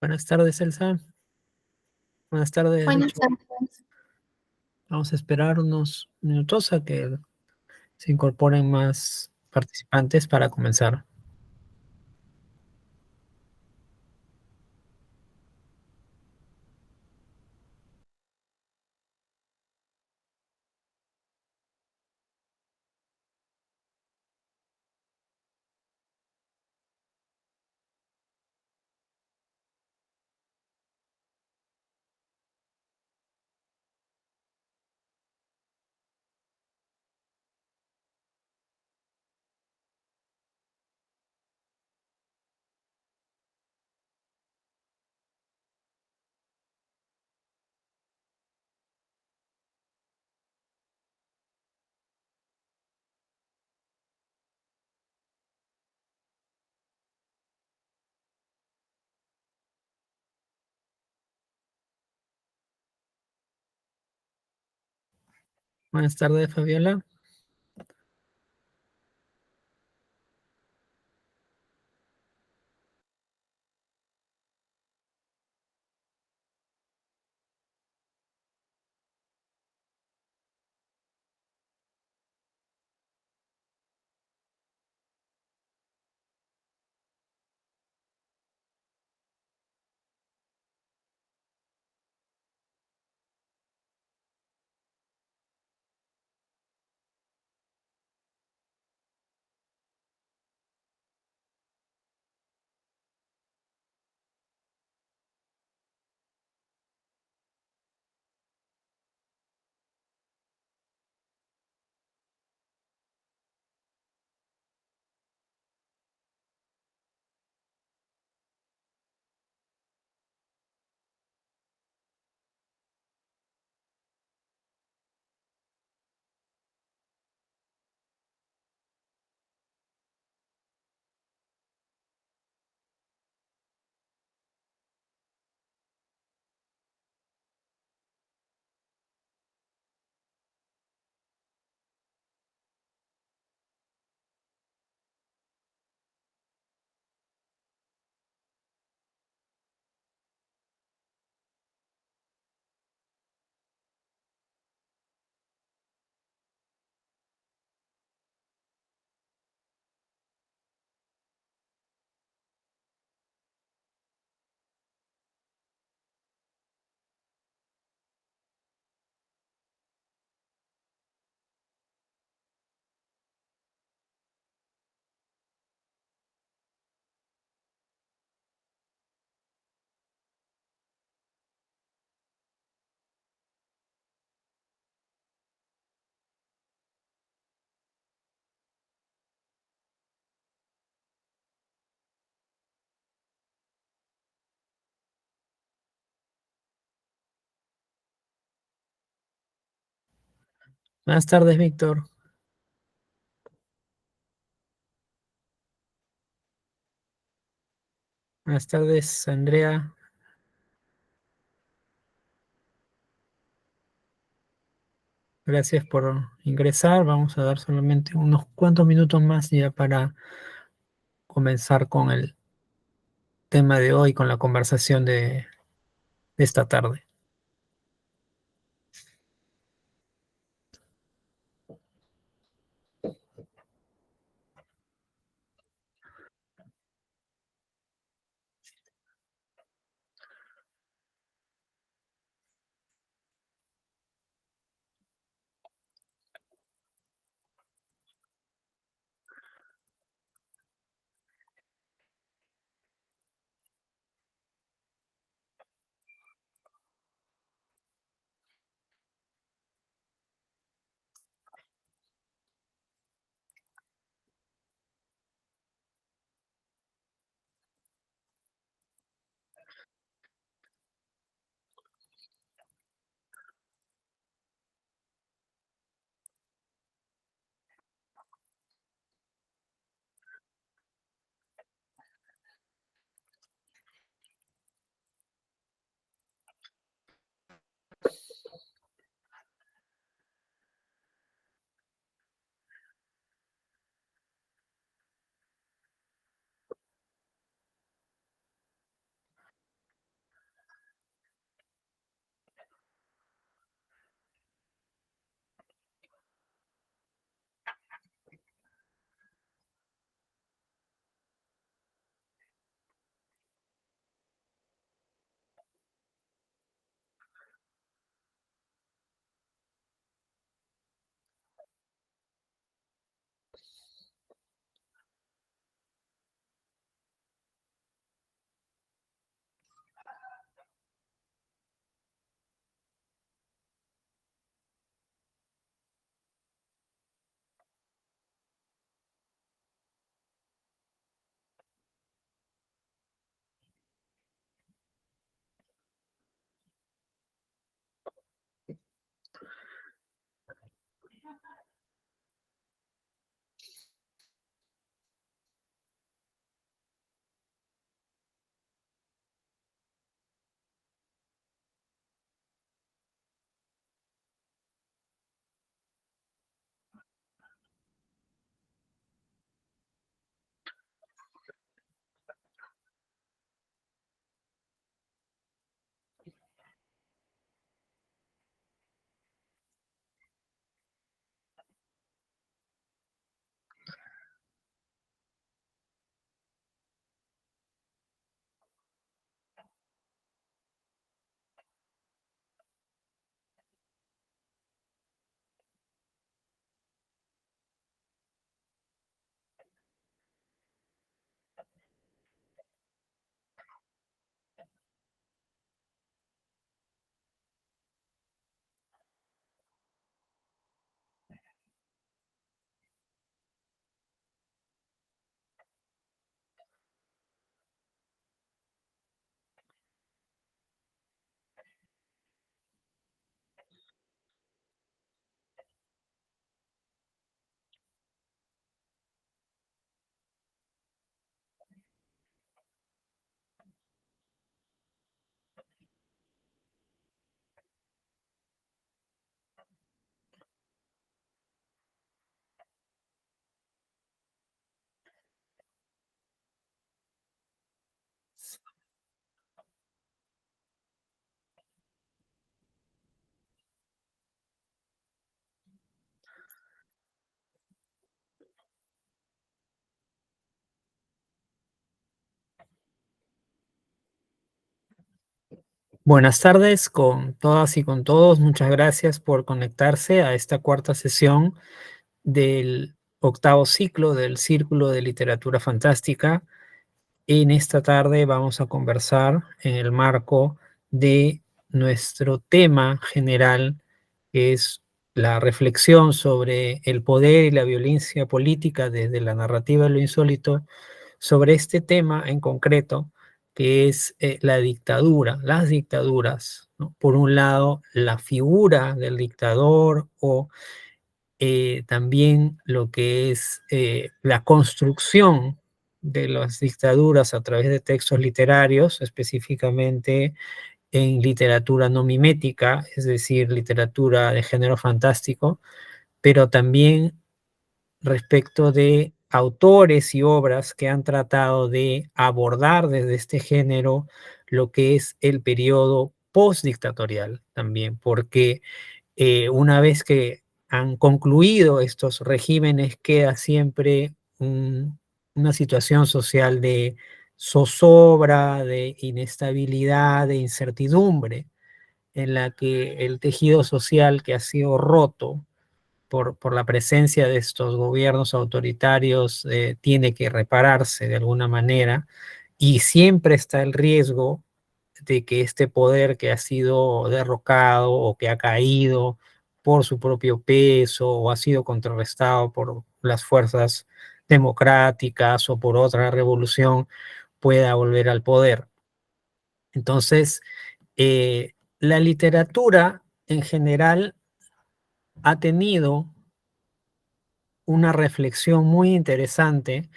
Buenas tardes, Elsa. Buenas tardes, Buenas Víctor. tardes. Vamos a esperar unos minutos a que se incorporen más participantes para comenzar. Buenas tardes, Fabiola. Buenas tardes, Víctor. Buenas tardes, Andrea. Gracias por ingresar. Vamos a dar solamente unos cuantos minutos más ya para comenzar con el tema de hoy, con la conversación de esta tarde. Buenas tardes con todas y con todos. Muchas gracias por conectarse a esta cuarta sesión del octavo ciclo del Círculo de Literatura Fantástica. En esta tarde vamos a conversar en el marco de nuestro tema general, que es la reflexión sobre el poder y la violencia política desde la narrativa de lo insólito, sobre este tema en concreto, que es la dictadura, las dictaduras, ¿no? Por un lado, la figura del dictador o también lo que es la construcción de las dictaduras a través de textos literarios, específicamente en literatura no mimética, es decir, literatura de género fantástico, pero también respecto de autores y obras que han tratado de abordar desde este género lo que es el periodo postdictatorial también, porque una vez que han concluido estos regímenes, queda siempre una situación social de zozobra, de inestabilidad, de incertidumbre, en la que el tejido social que ha sido roto por la presencia de estos gobiernos autoritarios tiene que repararse de alguna manera, y siempre está el riesgo de que este poder que ha sido derrocado o que ha caído por su propio peso o ha sido contrarrestado por las fuerzas democráticas o por otra revolución pueda volver al poder. Entonces, la literatura en general ha tenido una reflexión muy interesante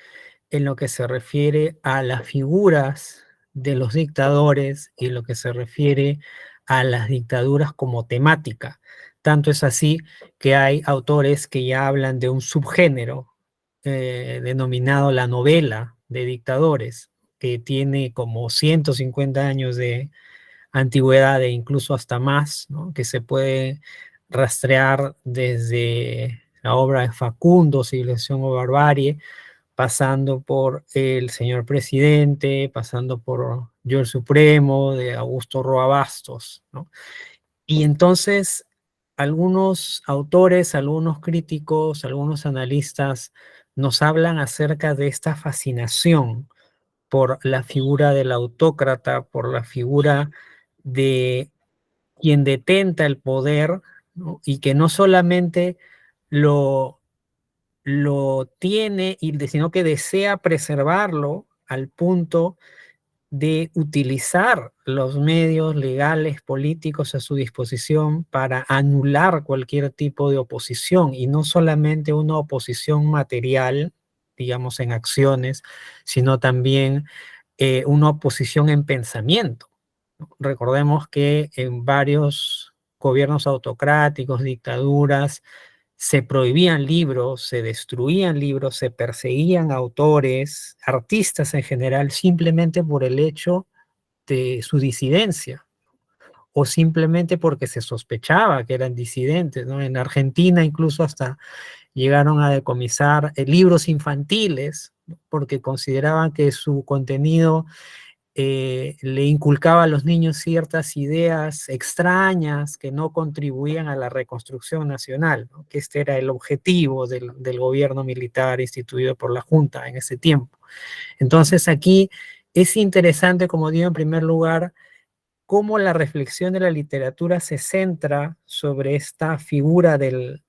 en lo que se refiere a las figuras de los dictadores y lo que se refiere a las dictaduras como temática. Tanto es así que hay autores que ya hablan de un subgénero denominado la novela de dictadores, que tiene como 150 años de antigüedad e incluso hasta más, ¿no? Que se puede rastrear desde la obra de Facundo, Civilización o Barbarie, pasando por El Señor Presidente, pasando por Yo el Supremo, de Augusto Roa Bastos, ¿no? Y entonces algunos autores, algunos críticos, algunos analistas nos hablan acerca de esta fascinación por la figura del autócrata, por la figura de quien detenta el poder, ¿no? Y que no solamente lo tiene, sino que desea preservarlo al punto de utilizar los medios legales, políticos a su disposición para anular cualquier tipo de oposición, y no solamente una oposición material, digamos, en acciones, sino también una oposición en pensamiento. Recordemos que en varios gobiernos autocráticos, dictaduras, se prohibían libros, se destruían libros, se perseguían autores, artistas en general, simplemente por el hecho de su disidencia o simplemente porque se sospechaba que eran disidentes, ¿no? En Argentina incluso hasta llegaron a decomisar libros infantiles, ¿no? Porque consideraban que su contenido le inculcaba a los niños ciertas ideas extrañas que no contribuían a la reconstrucción nacional, ¿no? Que este era el objetivo del gobierno militar instituido por la Junta en ese tiempo. Entonces aquí es interesante, como digo, en primer lugar, cómo la reflexión de la literatura se centra sobre esta figura del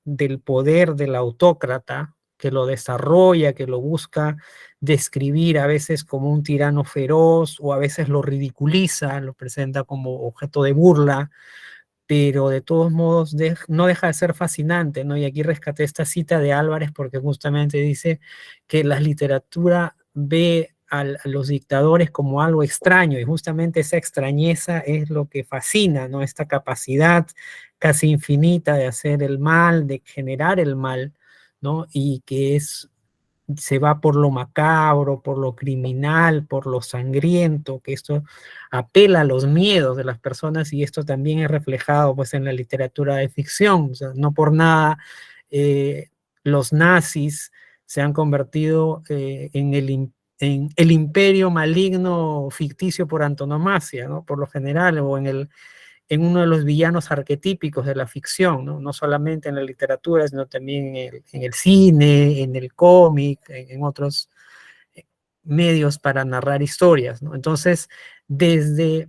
poder del autócrata, que lo desarrolla, que lo busca describir a veces como un tirano feroz o a veces lo ridiculiza, lo presenta como objeto de burla, pero de todos modos no deja de ser fascinante, ¿no? Y aquí rescaté esta cita de Álvarez porque justamente dice que la literatura ve a los dictadores como algo extraño, y justamente esa extrañeza es lo que fascina, ¿no? Esta capacidad casi infinita de hacer el mal, de generar el mal, ¿no? Y que se va por lo macabro, por lo criminal, por lo sangriento, que esto apela a los miedos de las personas, y esto también es reflejado pues en la literatura de ficción. O sea, no por nada los nazis se han convertido en el imperio maligno ficticio por antonomasia, ¿no? Por lo general, o en uno de los villanos arquetípicos de la ficción, ¿no? No solamente en la literatura, sino también en el cine, en el cómic, en otros medios para narrar historias, ¿no? Entonces, desde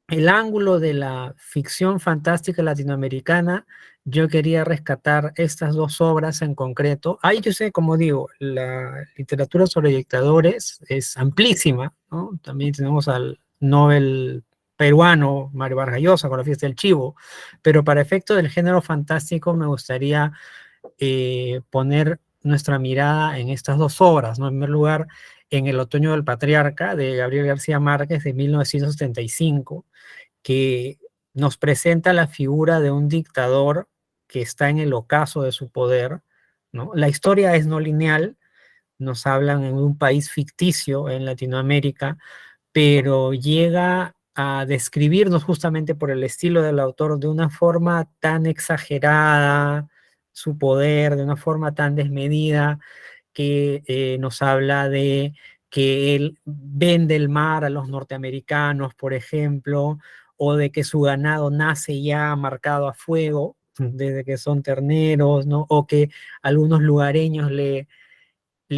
el ángulo de la ficción fantástica latinoamericana, yo quería rescatar estas dos obras en concreto. Ahí yo sé, como digo, la literatura sobre dictadores es amplísima, ¿no? También tenemos al Nobel peruano Mario Vargas Llosa con La fiesta del chivo, pero para efecto del género fantástico me gustaría poner nuestra mirada en estas dos obras, ¿no? En primer lugar, en El otoño del patriarca de Gabriel García Márquez de 1975, que nos presenta la figura de un dictador que está en el ocaso de su poder, ¿no? La historia es no lineal, nos hablan en un país ficticio en Latinoamérica, pero llega a describirnos justamente por el estilo del autor de una forma tan exagerada, su poder, de una forma tan desmedida, que nos habla de que él vende el mar a los norteamericanos, por ejemplo, o de que su ganado nace ya marcado a fuego, desde que son terneros, ¿no? O que algunos lugareños le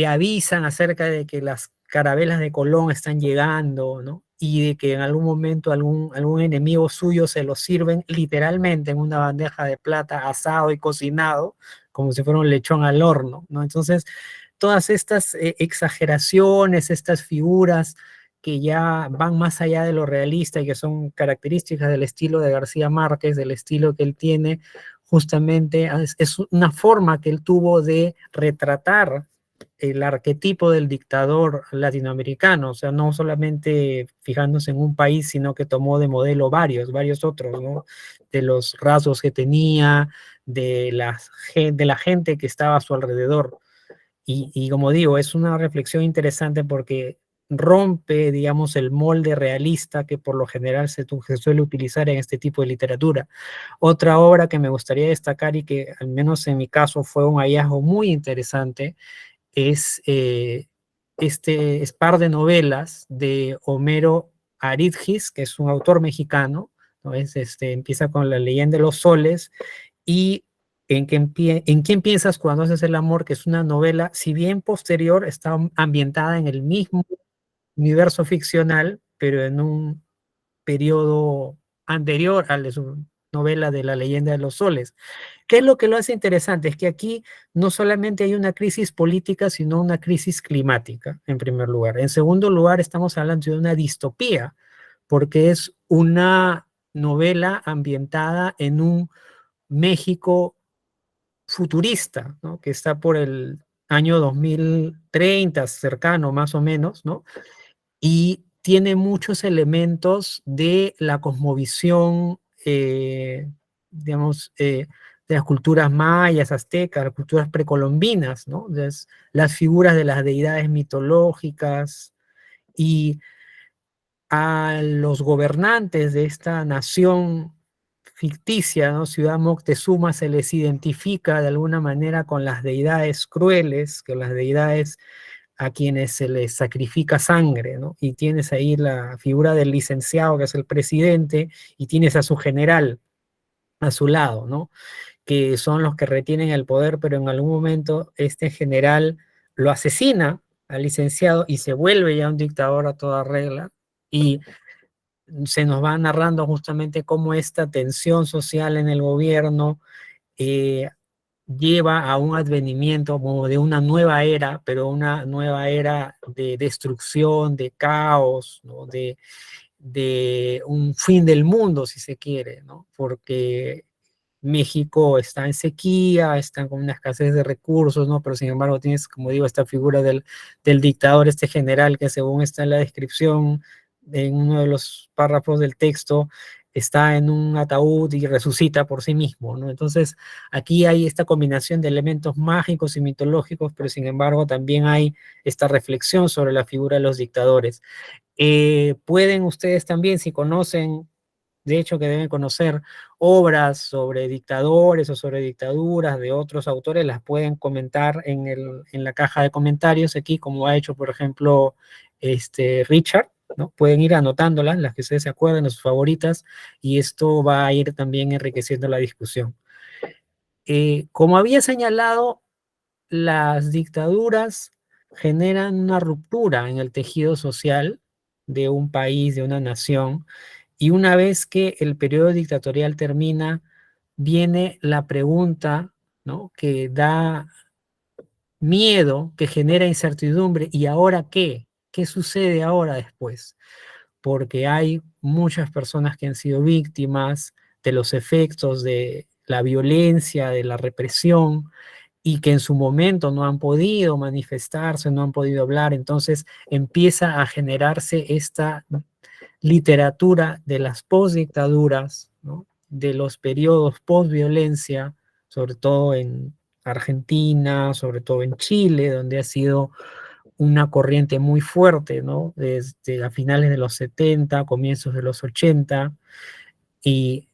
avisan acerca de que las carabelas de Colón están llegando, ¿no? Y de que en algún momento algún enemigo suyo se lo sirven literalmente en una bandeja de plata asado y cocinado, como si fuera un lechón al horno, ¿no? Entonces, todas estas exageraciones, estas figuras que ya van más allá de lo realista y que son características del estilo de García Márquez, del estilo que él tiene, justamente es una forma que él tuvo de retratar el arquetipo del dictador latinoamericano, o sea, no solamente fijándose en un país, sino que tomó de modelo varios otros, ¿no? De los rasgos que tenía, de la gente que estaba a su alrededor. Y como digo, es una reflexión interesante porque rompe, digamos, el molde realista que por lo general se suele utilizar en este tipo de literatura. Otra obra que me gustaría destacar y que al menos en mi caso fue un hallazgo muy interesante es este par de novelas de Homero Aridgis, que es un autor mexicano, ¿no? Empieza con La leyenda de los soles y en quién piensas cuando haces el amor, que es una novela, si bien posterior, está ambientada en el mismo universo ficcional, pero en un periodo anterior al de su novela de La leyenda de los soles. ¿Qué es lo que lo hace interesante? Es que aquí no solamente hay una crisis política, sino una crisis climática, en primer lugar. En segundo lugar, estamos hablando de una distopía, porque es una novela ambientada en un México futurista, ¿no? Que está por el año 2030, cercano más o menos, ¿no? Y tiene muchos elementos de la cosmovisión, digamos, de las culturas mayas, aztecas, las culturas precolombinas, ¿no? Las figuras de las deidades mitológicas y a los gobernantes de esta nación ficticia, ¿no? Ciudad Moctezuma, se les identifica de alguna manera con las deidades crueles, con las deidades a quienes se les sacrifica sangre, ¿no? Y tienes ahí la figura del licenciado, que es el presidente, y tienes a su general a su lado, ¿no? Que son los que retienen el poder, pero en algún momento este general lo asesina al licenciado y se vuelve ya un dictador a toda regla, y se nos va narrando justamente cómo esta tensión social en el gobierno eh, lleva a un advenimiento como de una nueva era, pero una nueva era de destrucción, de caos, ¿no? De un fin del mundo, si se quiere, ¿no? Porque México está en sequía, está con una escasez de recursos, ¿no? Pero sin embargo tienes, como digo, esta figura del dictador, este general que según está en la descripción, en uno de los párrafos del texto, está en un ataúd y resucita por sí mismo, ¿no? Entonces aquí hay esta combinación de elementos mágicos y mitológicos, pero sin embargo también hay esta reflexión sobre la figura de los dictadores. Pueden ustedes también, si conocen de hecho, que deben conocer obras sobre dictadores o sobre dictaduras de otros autores, las pueden comentar en la caja de comentarios aquí, como ha hecho, por ejemplo, Richard, ¿no? Pueden ir anotándolas, las que ustedes se acuerden, de sus favoritas, y esto va a ir también enriqueciendo la discusión. Como había señalado, las dictaduras generan una ruptura en el tejido social de un país, de una nación, y una vez que el periodo dictatorial termina, viene la pregunta, ¿no? Que da miedo, que genera incertidumbre. ¿Y ahora qué? ¿Qué sucede ahora después? Porque hay muchas personas que han sido víctimas de los efectos de la violencia, de la represión, y que en su momento no han podido manifestarse, no han podido hablar. Entonces empieza a generarse esta literatura de las postdictaduras, ¿no? De los periodos postviolencia, sobre todo en Argentina, sobre todo en Chile, donde ha sido una corriente muy fuerte, ¿no? Desde a finales de los 70, comienzos de los 80, y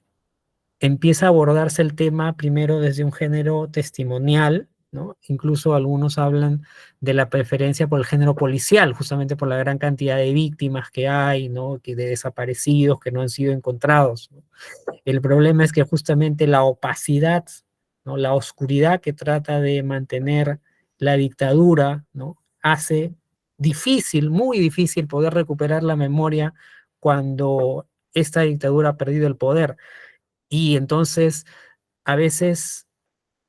empieza a abordarse el tema primero desde un género testimonial, ¿no? Incluso algunos hablan de la preferencia por el género policial, justamente por la gran cantidad de víctimas que hay, ¿no? Que de desaparecidos que no han sido encontrados, ¿no? El problema es que justamente la opacidad, ¿no? La oscuridad que trata de mantener la dictadura, ¿no? Hace difícil, muy difícil poder recuperar la memoria cuando esta dictadura ha perdido el poder. Y entonces, a veces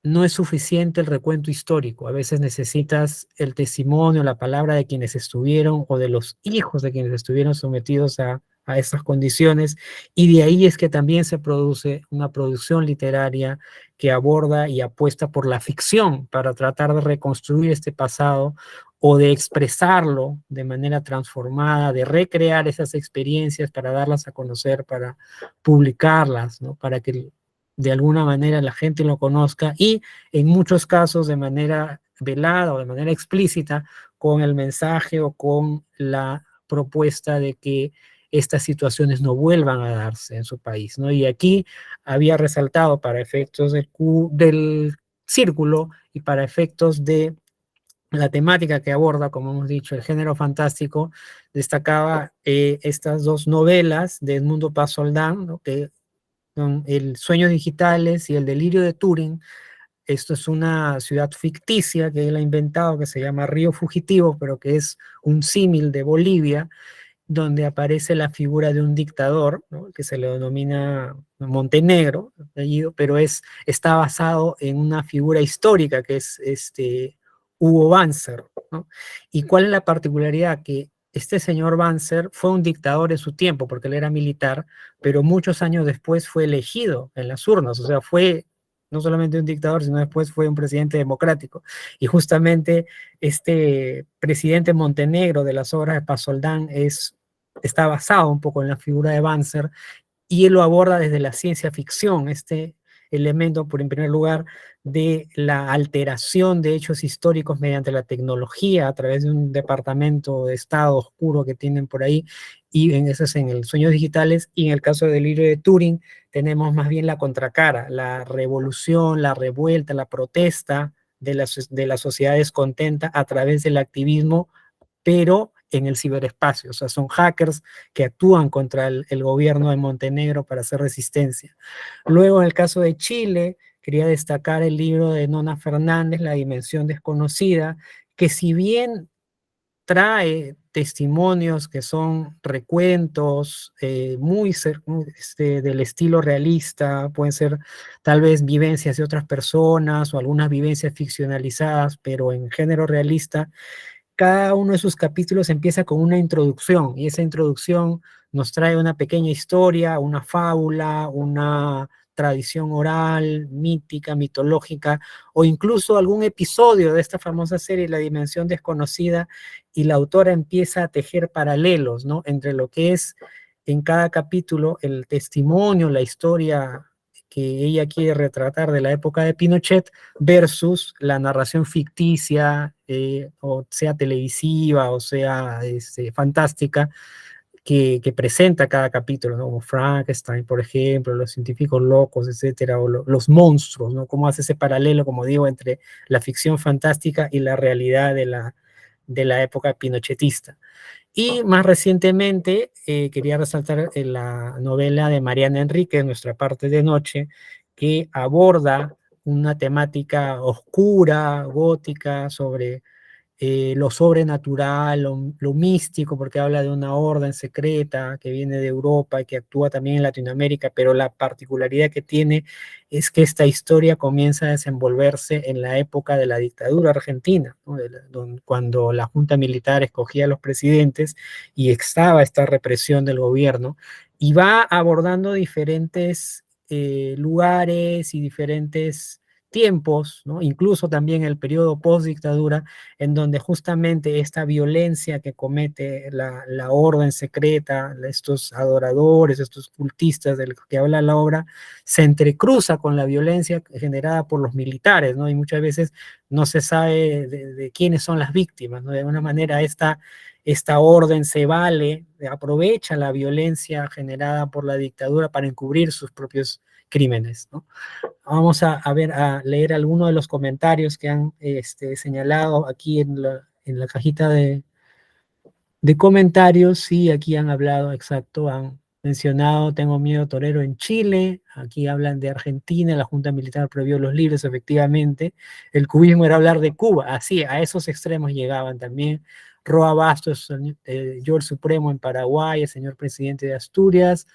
no es suficiente el recuento histórico, a veces necesitas el testimonio, la palabra de quienes estuvieron o de los hijos de quienes estuvieron sometidos a esas condiciones, y de ahí es que también se produce una producción literaria que aborda y apuesta por la ficción para tratar de reconstruir este pasado o de expresarlo de manera transformada, de recrear esas experiencias para darlas a conocer, para publicarlas, ¿no? Para que de alguna manera la gente lo conozca, y en muchos casos de manera velada o de manera explícita, con el mensaje o con la propuesta de que estas situaciones no vuelvan a darse en su país, ¿no? Y aquí había resaltado, para efectos del círculo y para efectos de la temática que aborda, como hemos dicho, el género fantástico, destacaba estas dos novelas de Edmundo Paz Soldán, ¿no? Que son El Sueños Digitales y El Delirio de Turing. Esto es una ciudad ficticia que él ha inventado, que se llama Río Fugitivo, pero que es un símil de Bolivia, donde aparece la figura de un dictador, ¿no? Que se le denomina Montenegro, apellido, pero está basado en una figura histórica que es Hugo Banzer, ¿no? ¿Y cuál es la particularidad? Que este señor Banzer fue un dictador en su tiempo, porque él era militar, pero muchos años después fue elegido en las urnas, o sea, fue no solamente un dictador, sino después fue un presidente democrático. Y justamente este presidente Montenegro de las obras de Paz Soldán está basado un poco en la figura de Banzer, y él lo aborda desde la ciencia ficción, este elemento, por en primer lugar, de la alteración de hechos históricos mediante la tecnología a través de un departamento de estado oscuro que tienen por ahí, y eso es en el Sueños Digitales, y en el caso del Delirio de Turing tenemos más bien la contracara, la revolución, la revuelta, la protesta de la sociedad descontenta a través del activismo, pero en el ciberespacio. O sea, son hackers que actúan contra el gobierno de Montenegro para hacer resistencia. Luego, en el caso de Chile, quería destacar el libro de Nona Fernández, La Dimensión Desconocida, que si bien trae testimonios que son recuentos del estilo realista, pueden ser tal vez vivencias de otras personas o algunas vivencias ficcionalizadas, pero en género realista. Cada uno de sus capítulos empieza con una introducción, y esa introducción nos trae una pequeña historia, una fábula, una tradición oral, mítica, mitológica, o incluso algún episodio de esta famosa serie, La Dimensión Desconocida, y la autora empieza a tejer paralelos, ¿no? Entre lo que es en cada capítulo el testimonio, la historia que ella quiere retratar de la época de Pinochet, versus la narración ficticia, o sea televisiva o sea fantástica, que presenta cada capítulo, ¿no? Como Frankenstein, por ejemplo, los científicos locos, etcétera, o los monstruos, ¿no? Cómo hace ese paralelo, como digo, entre la ficción fantástica y la realidad de la época pinochetista. Y más recientemente quería resaltar la novela de Mariana Enríquez, Nuestra parte de noche, que aborda una temática oscura, gótica, sobre lo sobrenatural, lo místico, porque habla de una orden secreta que viene de Europa y que actúa también en Latinoamérica, pero la particularidad que tiene es que esta historia comienza a desenvolverse en la época de la dictadura argentina, ¿no? Cuando la Junta Militar escogía a los presidentes y estaba esta represión del gobierno, y va abordando diferentes lugares y diferentes tiempos, ¿no? Incluso también el periodo post-dictadura, en donde justamente esta violencia que comete la orden secreta, estos adoradores, estos cultistas de los que habla la obra, se entrecruza con la violencia generada por los militares, ¿no? Y muchas veces no se sabe de quiénes son las víctimas, ¿no? De alguna manera esta orden se vale, aprovecha la violencia generada por la dictadura para encubrir sus propios crímenes, ¿no? Vamos a ver, a leer algunos de los comentarios que han señalado aquí en la cajita de comentarios. Sí, aquí han hablado, exacto, han mencionado Tengo miedo torero en Chile, aquí hablan de Argentina, la Junta Militar prohibió los libros, efectivamente, el cubismo era hablar de Cuba, así, a esos extremos llegaban también. Roa Bastos, yo el Supremo en Paraguay, el señor presidente de Asturias.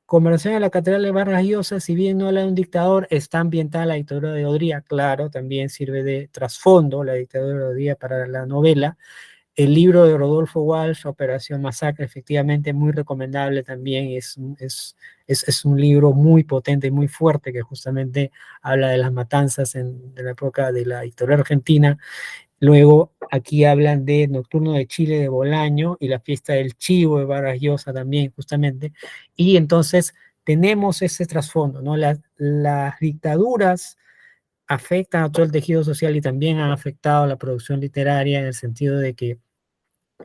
Conversión a la Catedral de Vargas Llosa, si bien no habla de un dictador, está ambientada la dictadura de Odría, claro, también sirve de trasfondo la dictadura de Odría para la novela. El libro de Rodolfo Walsh, Operación Masacre, efectivamente muy recomendable también, es un libro muy potente y muy fuerte que justamente habla de las matanzas de la época de la dictadura argentina. Luego aquí hablan de Nocturno de Chile de Bolaño y la fiesta del Chivo de Vargas Llosa también, justamente. Y entonces tenemos ese trasfondo, ¿no? Las dictaduras afectan a todo el tejido social y también han afectado a la producción literaria en el sentido de que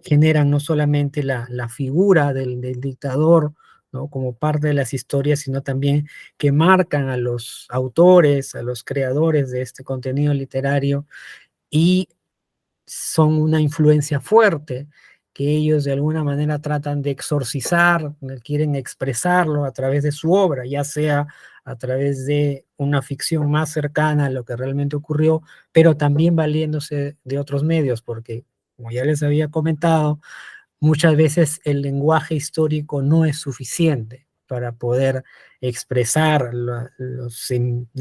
generan no solamente la figura del dictador, ¿no? Como parte de las historias, sino también que marcan a los autores, a los creadores de este contenido literario y son una influencia fuerte que ellos de alguna manera tratan de exorcizar, quieren expresarlo a través de su obra, ya sea a través de una ficción más cercana a lo que realmente ocurrió, pero también valiéndose de otros medios, porque como ya les había comentado, muchas veces el lenguaje histórico no es suficiente para poder expresar los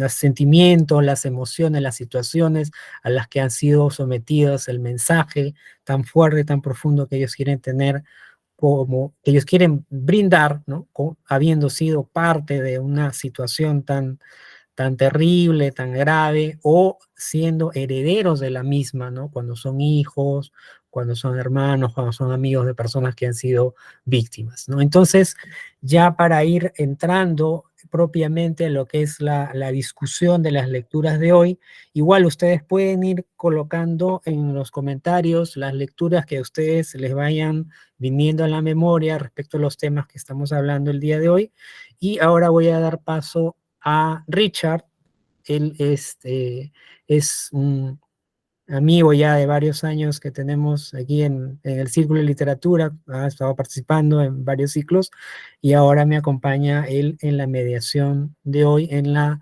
sentimientos, las emociones, las situaciones a las que han sido sometidos, el mensaje tan fuerte, tan profundo que ellos quieren tener, como que ellos quieren brindar, ¿no? Habiendo sido parte de una situación tan terrible, tan grave, o siendo herederos de la misma, ¿no? Cuando son hijos, cuando son hermanos, cuando son amigos de personas que han sido víctimas, ¿no? Entonces, ya para ir entrando propiamente en lo que es la discusión de las lecturas de hoy, igual ustedes pueden ir colocando en los comentarios las lecturas que a ustedes les vayan viniendo a la memoria respecto a los temas que estamos hablando el día de hoy. Y ahora voy a dar paso a Richard. Él es un amigo ya de varios años que tenemos aquí en el Círculo de Literatura, ha estado participando en varios ciclos y ahora me acompaña él en la mediación de hoy, en la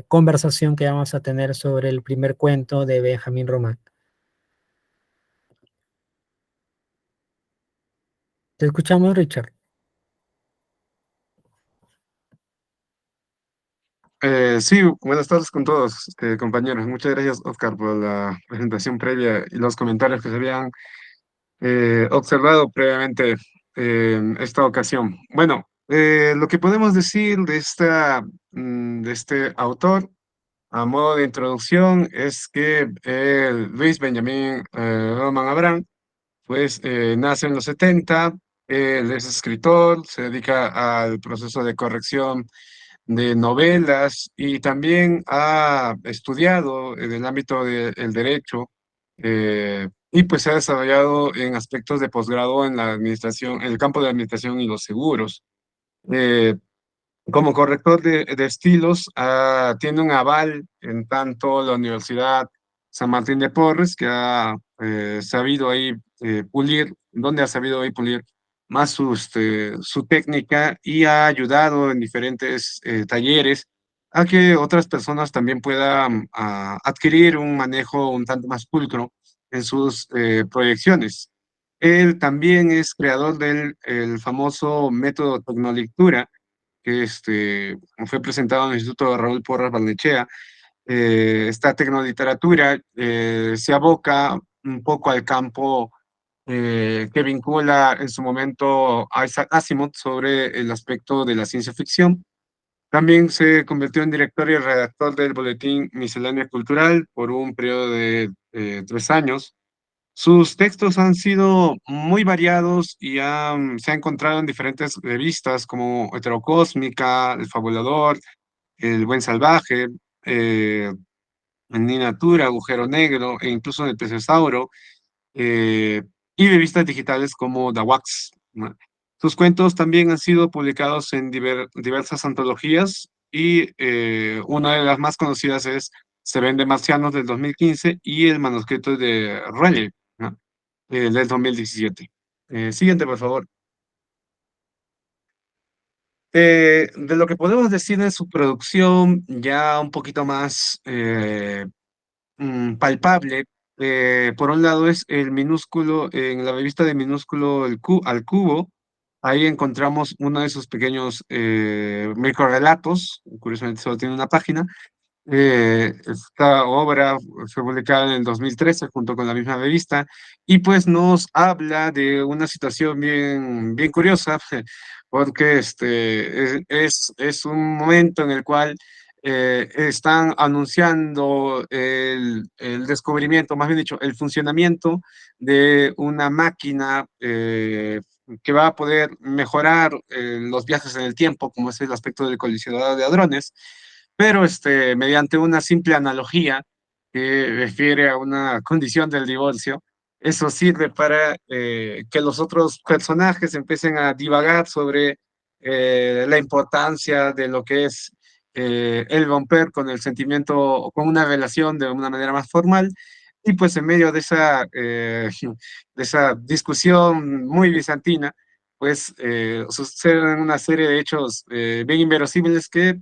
conversación que vamos a tener sobre el primer cuento de Benjamín Román. ¿Te escuchamos, Richard? Sí, buenas tardes con todos, compañeros. Muchas gracias, Oscar, por la presentación previa y los comentarios que se habían observado previamente en esta ocasión. Bueno, lo que podemos decir de este autor, a modo de introducción, es que Luis Benjamín Roman Abraham, pues nace en los 70. Él es escritor, se dedica al proceso de corrección de novelas y también ha estudiado en el ámbito del derecho, y pues se ha desarrollado en aspectos de posgrado en la administración, en el campo de la administración y los seguros. Eh, Como corrector de estilos, tiene un aval en tanto la Universidad San Martín de Porres, que ha sabido ahí pulir, donde ha sabido ahí pulir más su técnica y ha ayudado en diferentes talleres a que otras personas también puedan adquirir un manejo un tanto más pulcro en sus proyecciones. Él también es creador del el famoso método Tecnolectura, que fue presentado en el Instituto de Raúl Porras Barnechea. Esta tecnoliteratura se aboca un poco al campo que vincula en su momento a Isaac Asimov sobre el aspecto de la ciencia ficción. También se convirtió en director y redactor del Boletín Miscelánea Cultural por un periodo de 3 años. Sus textos han sido muy variados y se ha encontrado en diferentes revistas como Heterocósmica, El Fabulador, El Buen Salvaje, en Natura, Agujero Negro e incluso en El Plesiosauro, eh, y revistas digitales como The Wax, ¿no? Sus cuentos también han sido publicados en diversas antologías y una de las más conocidas es Se vende Marcianos del 2015 y El manuscrito de Raleigh, ¿no? Del 2017. Siguiente, por favor. De lo que podemos decir de su producción, ya un poquito más palpable, por un lado es el minúsculo, en la revista de minúsculo al cubo, ahí encontramos uno de sus pequeños microrelatos, curiosamente solo tiene una página. Esta obra fue publicada en el 2013 junto con la misma revista y pues nos habla de una situación bien curiosa porque es un momento en el cual están anunciando el descubrimiento, más bien dicho, el funcionamiento de una máquina que va a poder mejorar los viajes en el tiempo, como es el aspecto del colisionador de hadrones, pero mediante una simple analogía que refiere a una condición del divorcio. Eso sirve para que los otros personajes empiecen a divagar sobre la importancia de lo que es el romper con el sentimiento, o con una relación de una manera más formal. Y pues en medio de esa discusión muy bizantina, pues suceden una serie de hechos bien inverosímiles que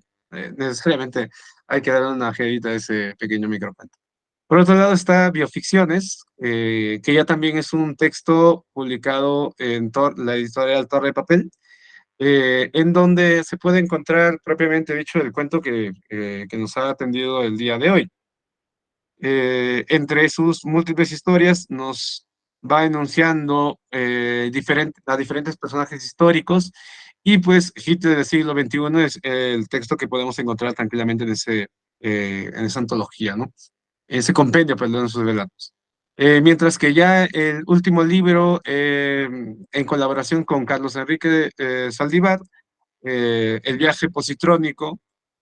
necesariamente hay que darle una ajedita a ese pequeño microcuento. Por otro lado está Bioficciones, que ya también es un texto publicado en la editorial Torre de Papel, en donde se puede encontrar propiamente dicho el cuento que nos ha atendido el día de hoy. Entre sus múltiples historias nos va enunciando a diferentes personajes históricos y pues Hitler del siglo XXI es el texto que podemos encontrar tranquilamente en esa antología, ¿no? Ese compendio, perdón, en sus relatos. Mientras que ya el último libro, en colaboración con Carlos Enrique Saldívar, El viaje positrónico,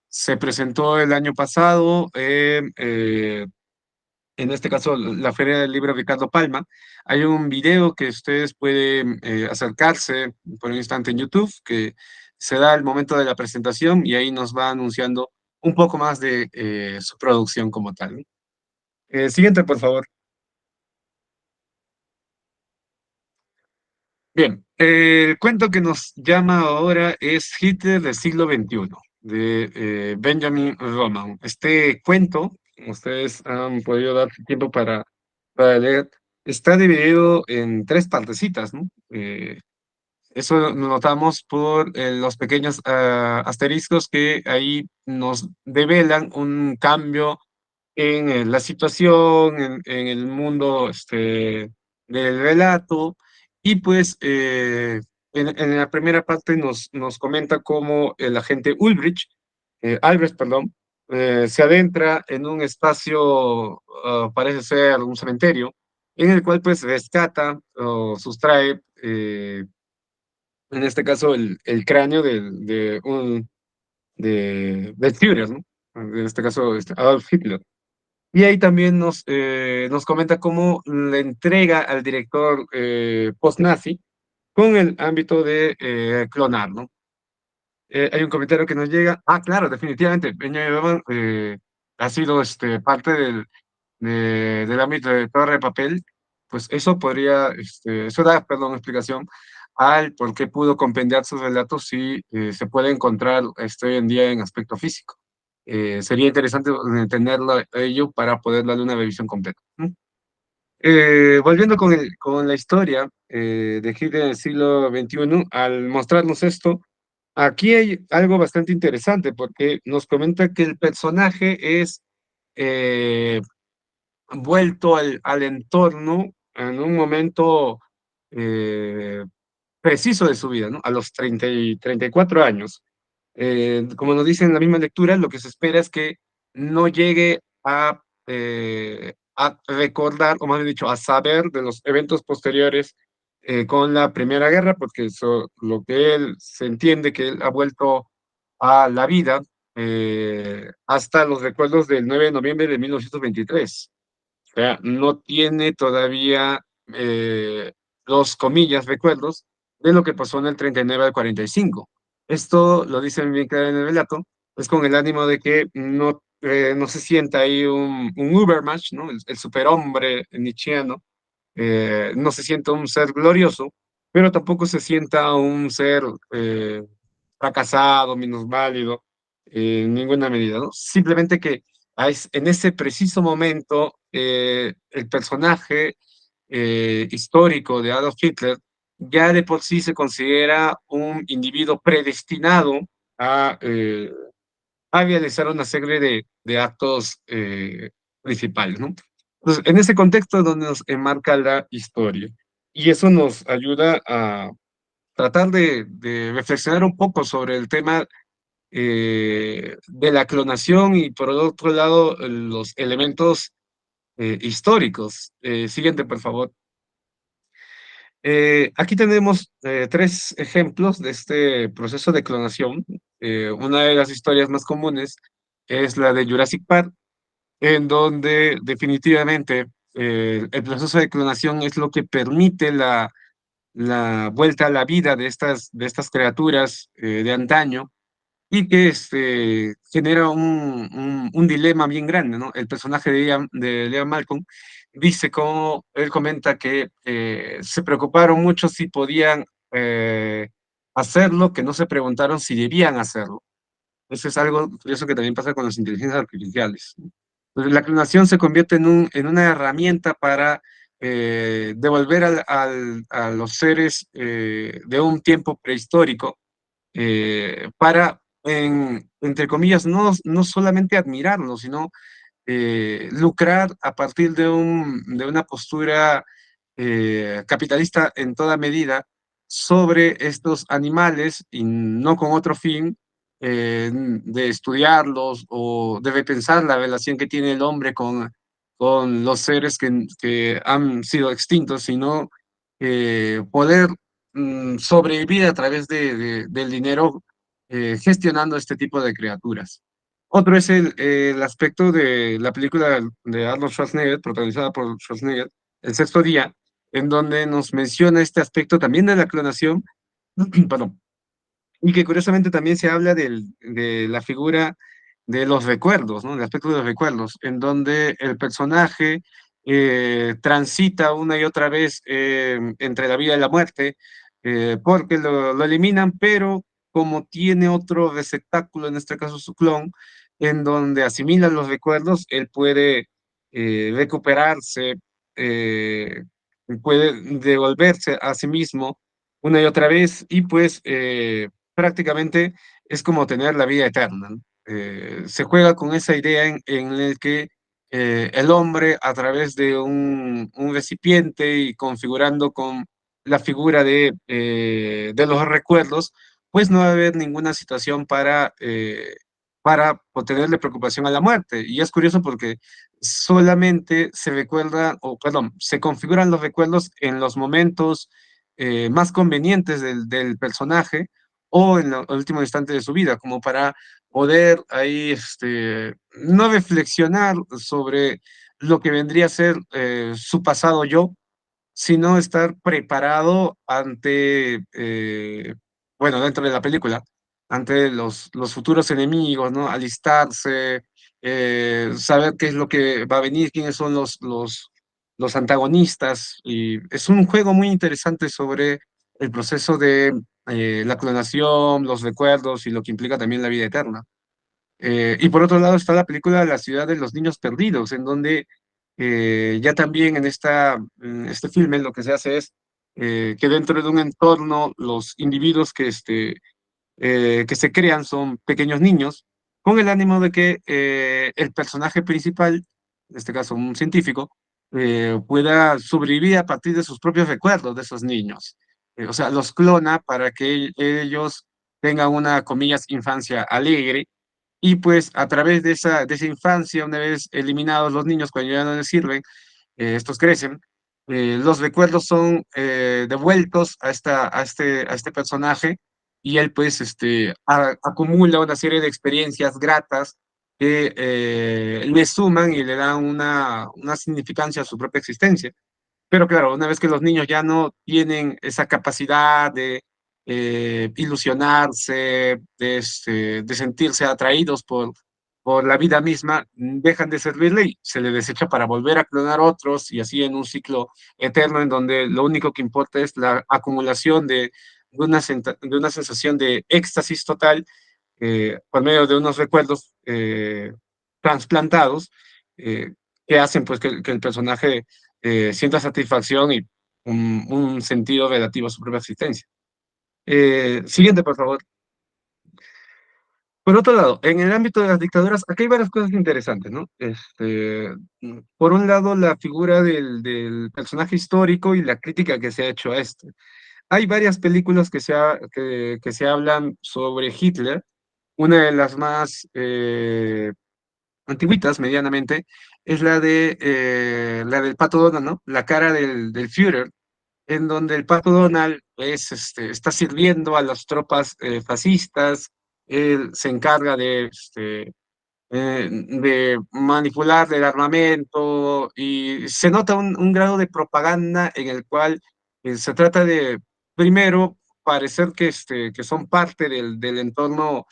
se presentó el año pasado en este caso la Feria del Libro Ricardo Palma. Hay un video que ustedes pueden acercarse por un instante en YouTube, que se da al momento de la presentación y ahí nos va anunciando un poco más de su producción como tal, ¿no? Siguiente, por favor. Bien, el cuento que nos llama ahora es Hitler del siglo XXI, de Benjamin Roman. Este cuento, como ustedes han podido dar tiempo para leer, está dividido en tres partecitas, ¿no? Eso lo notamos por los pequeños asteriscos que ahí nos develan un cambio en la situación, en el mundo del relato, y pues en la primera parte nos comenta cómo el agente Albrecht, perdón, se adentra en un espacio, parece ser un cementerio, en el cual pues rescata o sustrae, en este caso, el cráneo del Führer, ¿no? En este caso, Adolf Hitler. Y ahí también nos comenta cómo le entrega al director post-nazi con el ámbito de clonar, ¿no? Hay un comentario que nos llega. Ah, claro, definitivamente. Benjamin Button ha sido parte del ámbito de Torre de Papel. Pues eso podría, eso da, perdón, explicación al por qué pudo compendiar sus relatos si se puede encontrar hoy en día en aspecto físico. Sería interesante tenerlo ello para poder darle una revisión completa. ¿No? Volviendo con la historia de Hitler en el siglo XXI, al mostrarnos esto, aquí hay algo bastante interesante porque nos comenta que el personaje es eh, vuelto al entorno en un momento eh, preciso de su vida, ¿no? A los 34 años. Como nos dice en la misma lectura, lo que se espera es que no llegue a recordar, o más bien dicho, a saber de los eventos posteriores con la Primera Guerra, porque eso, lo que él se entiende que él ha vuelto a la vida hasta los recuerdos del 9 de noviembre de 1923. O sea, no tiene todavía los comillas recuerdos de lo que pasó en el 39 al 45. Esto lo dice bien claro en el relato, es con el ánimo de que no se sienta ahí un Übermensch, ¿no? El superhombre nietzscheano, no se sienta un ser glorioso, pero tampoco se sienta un ser fracasado, minusválido, en ninguna medida, ¿no? Simplemente que en ese preciso momento el personaje histórico de Adolf Hitler ya de por sí se considera un individuo predestinado a, eh, a realizar una serie de actos principales, ¿no? Entonces, en ese contexto es donde nos enmarca la historia. Y eso nos ayuda a tratar de reflexionar un poco sobre el tema de la clonación y por el otro lado los elementos históricos. Siguiente, por favor. Aquí tenemos tres ejemplos de este proceso de clonación. Una de las historias más comunes es la de Jurassic Park, en donde definitivamente el proceso de clonación es lo que permite la vuelta a la vida de estas criaturas de antaño y que genera un dilema bien grande, ¿no? El personaje de Liam Malcolm dice cómo él comenta que se preocuparon mucho si podían hacerlo, que no se preguntaron si debían hacerlo. Eso es algo curioso que también pasa con las inteligencias artificiales. Entonces, la clonación se convierte en una herramienta para devolver a los seres de un tiempo prehistórico para, entre comillas, no solamente admirarlo, sino lucrar a partir de una postura capitalista en toda medida sobre estos animales y no con otro fin de estudiarlos o de repensar la relación que tiene el hombre con los seres que han sido extintos, sino poder sobrevivir a través del dinero gestionando este tipo de criaturas. Otro es el aspecto de la película de Arnold Schwarzenegger, protagonizada por Schwarzenegger, El Sexto Día, en donde nos menciona este aspecto también de la clonación, perdón, y que curiosamente también se habla de la figura de los recuerdos, ¿no? El aspecto de los recuerdos, en donde el personaje transita una y otra vez entre la vida y la muerte, porque lo eliminan, pero como tiene otro receptáculo, en este caso su clon, en donde asimila los recuerdos, él puede recuperarse, eh, puede devolverse a sí mismo una y otra vez y pues prácticamente es como tener la vida eterna, ¿no? Se juega con esa idea en el que el hombre a través de un recipiente y configurando con la figura de los recuerdos, pues no va a haber ninguna situación para tenerle preocupación a la muerte. Y es curioso porque solamente se recuerda, o perdón, se configuran los recuerdos en los momentos más convenientes del personaje o en el último instante de su vida, como para poder ahí, no reflexionar sobre lo que vendría a ser su pasado yo, sino estar preparado ante, bueno, dentro de la película, ante los futuros enemigos, ¿no? Alistarse, saber qué es lo que va a venir, quiénes son los antagonistas. Y es un juego muy interesante sobre el proceso de la clonación, los recuerdos y lo que implica también la vida eterna. Y por otro lado está la película La ciudad de los niños perdidos, en donde ya también en este filme lo que se hace es que dentro de un entorno los individuos que se crean son pequeños niños, con el ánimo de que el personaje principal, en este caso un científico, pueda sobrevivir a partir de sus propios recuerdos de esos niños. O sea, los clona para que ellos tengan una, comillas, infancia alegre y pues a través de esa infancia, una vez eliminados los niños cuando ya no les sirven, estos crecen, los recuerdos son devueltos a este personaje y él pues acumula una serie de experiencias gratas que le suman y le dan una significancia a su propia existencia. Pero claro, una vez que los niños ya no tienen esa capacidad de ilusionarse, de sentirse atraídos por la vida misma, dejan de servirle y se le desecha para volver a clonar otros y así en un ciclo eterno en donde lo único que importa es la acumulación de una sensación de éxtasis total por medio de unos recuerdos trasplantados eh, que hacen pues que el personaje sienta satisfacción y un sentido relativo a su propia existencia. Siguiente, por favor. Por otro lado, en el ámbito de las dictaduras, aquí hay varias cosas interesantes, ¿no? Por un lado, la figura del personaje histórico y la crítica que se ha hecho a este. Hay varias películas que se hablan sobre Hitler. Una de las más antiguitas, medianamente, es la del Pato Donald, ¿no? La cara del Führer, en donde el Pato Donald está sirviendo a las tropas fascistas, él se encarga de manipular el armamento y se nota un grado de propaganda en el cual se trata de, primero, parecer que son parte del entorno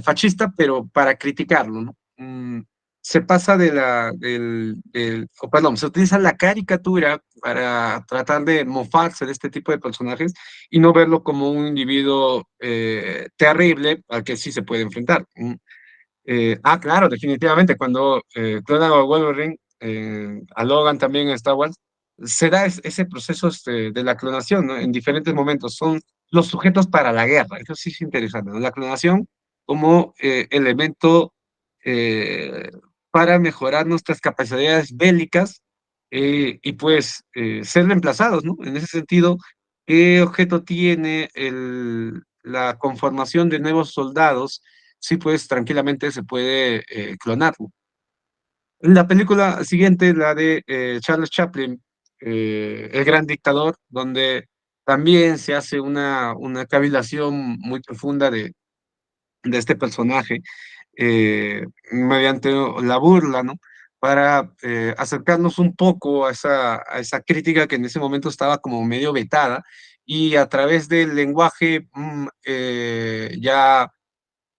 fascista, pero para criticarlo, ¿no? Se pasa o perdón, se utiliza la caricatura para tratar de mofarse de este tipo de personajes y no verlo como un individuo terrible al que sí se puede enfrentar. Claro, definitivamente, cuando clonan a Wolverine, a Logan también en Star Wars, se da ese proceso de la clonación, ¿no? En diferentes momentos. Son los sujetos para la guerra. Eso sí es interesante, ¿no? La clonación como elemento eh, para mejorar nuestras capacidades bélicas y pues ser reemplazados, ¿no? En ese sentido, ¿qué objeto tiene la conformación de nuevos soldados? Sí, pues tranquilamente se puede clonar. La película siguiente, la de Charles Chaplin, El Gran Dictador, donde también se hace una cavilación muy profunda de este personaje mediante la burla, ¿no? Para acercarnos un poco a esa crítica que en ese momento estaba como medio vetada y a través del lenguaje ya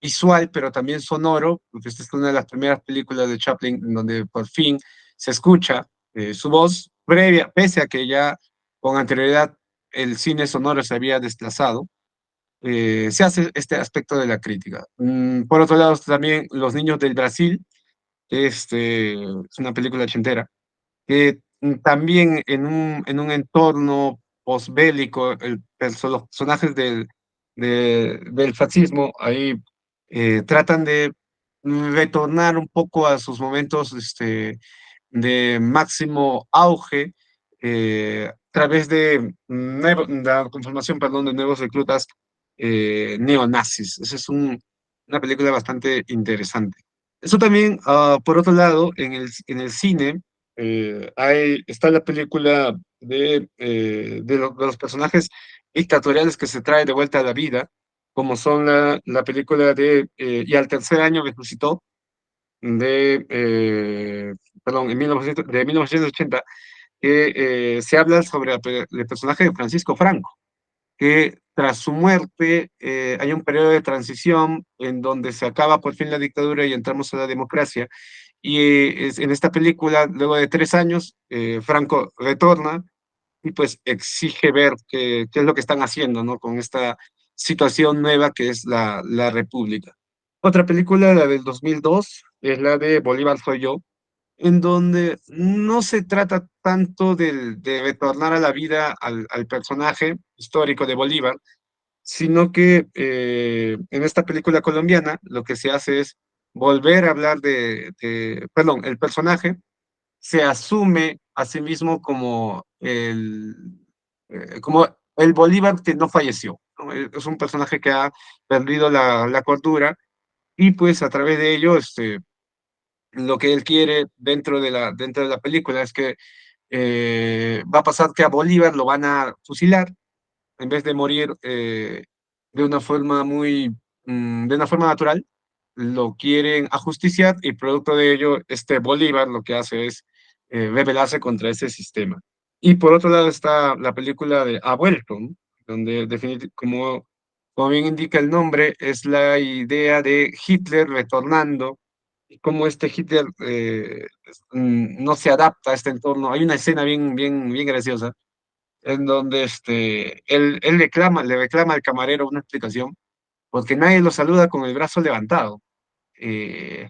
visual, pero también sonoro, porque esta es una de las primeras películas de Chaplin en donde por fin se escucha su voz previa, pese a que ya con anterioridad el cine sonoro se había desplazado, se hace este aspecto de la crítica. Por otro lado, también Los Niños del Brasil, es una película ochentera, que también en un entorno posbélico, los personajes del fascismo ahí tratan de retornar un poco a sus momentos de máximo auge a través de la conformación, perdón, de nuevos reclutas neonazis. Esa es una película bastante interesante. Eso también, por otro lado, en el cine está la película de los personajes dictatoriales que se trae de vuelta a la vida. como son la película de Y al tercer año resucitó, de, perdón, de 1980, que se habla sobre el personaje de Francisco Franco, que tras su muerte hay un periodo de transición en donde se acaba por fin la dictadura y entramos a la democracia. Y en esta película, luego de 3 años, Franco retorna y pues exige ver qué es lo que están haciendo, ¿no? Con esta situación nueva que es la República. Otra película, la del 2002, es la de Bolívar soy yo, en donde no se trata tanto de retornar a la vida al personaje histórico de Bolívar, sino que en esta película colombiana lo que se hace es volver a hablar perdón, el personaje se asume a sí mismo como el Bolívar que no falleció, ¿no? Es un personaje que ha perdido la cordura y pues a través de ello, lo que él quiere dentro de la película es que va a pasar que a Bolívar lo van a fusilar en vez de morir de una forma de una forma natural, lo quieren ajusticiar y producto de ello, este Bolívar lo que hace es rebelarse contra ese sistema. Y por otro lado está la película de Ha vuelto, ¿no? Donde como bien indica el nombre, es la idea de Hitler retornando y cómo este Hitler no se adapta a este entorno. Hay una escena bien, bien, bien graciosa en donde él le reclama al camarero una explicación, porque nadie lo saluda con el brazo levantado. Eh,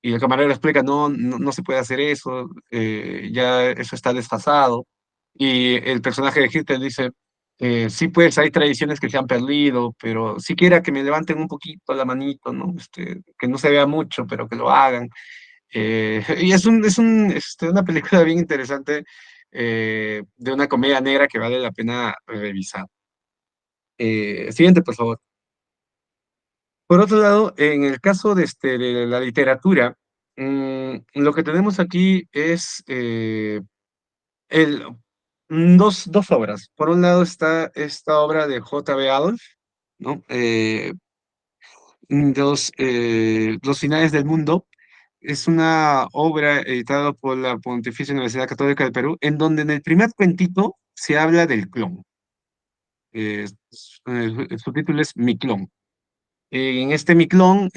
y el camarero explica, no, no, no se puede hacer eso, ya eso está desfasado. Y el personaje de Hitler dice, sí, pues hay tradiciones que se han perdido, pero siquiera que me levanten un poquito la manito, ¿no? Que no se vea mucho, pero que lo hagan. Y una película bien interesante de una comedia negra que vale la pena revisar. Siguiente, por favor. Por otro lado, en el caso de la literatura, lo que tenemos aquí es el, dos obras. Por un lado está esta obra de J.B. Adolf, ¿no? Los finales del mundo. Es una obra editada por la Pontificia Universidad Católica del Perú, en donde en el primer cuentito se habla del clon. Su título es Mi clon. En este Mi clon,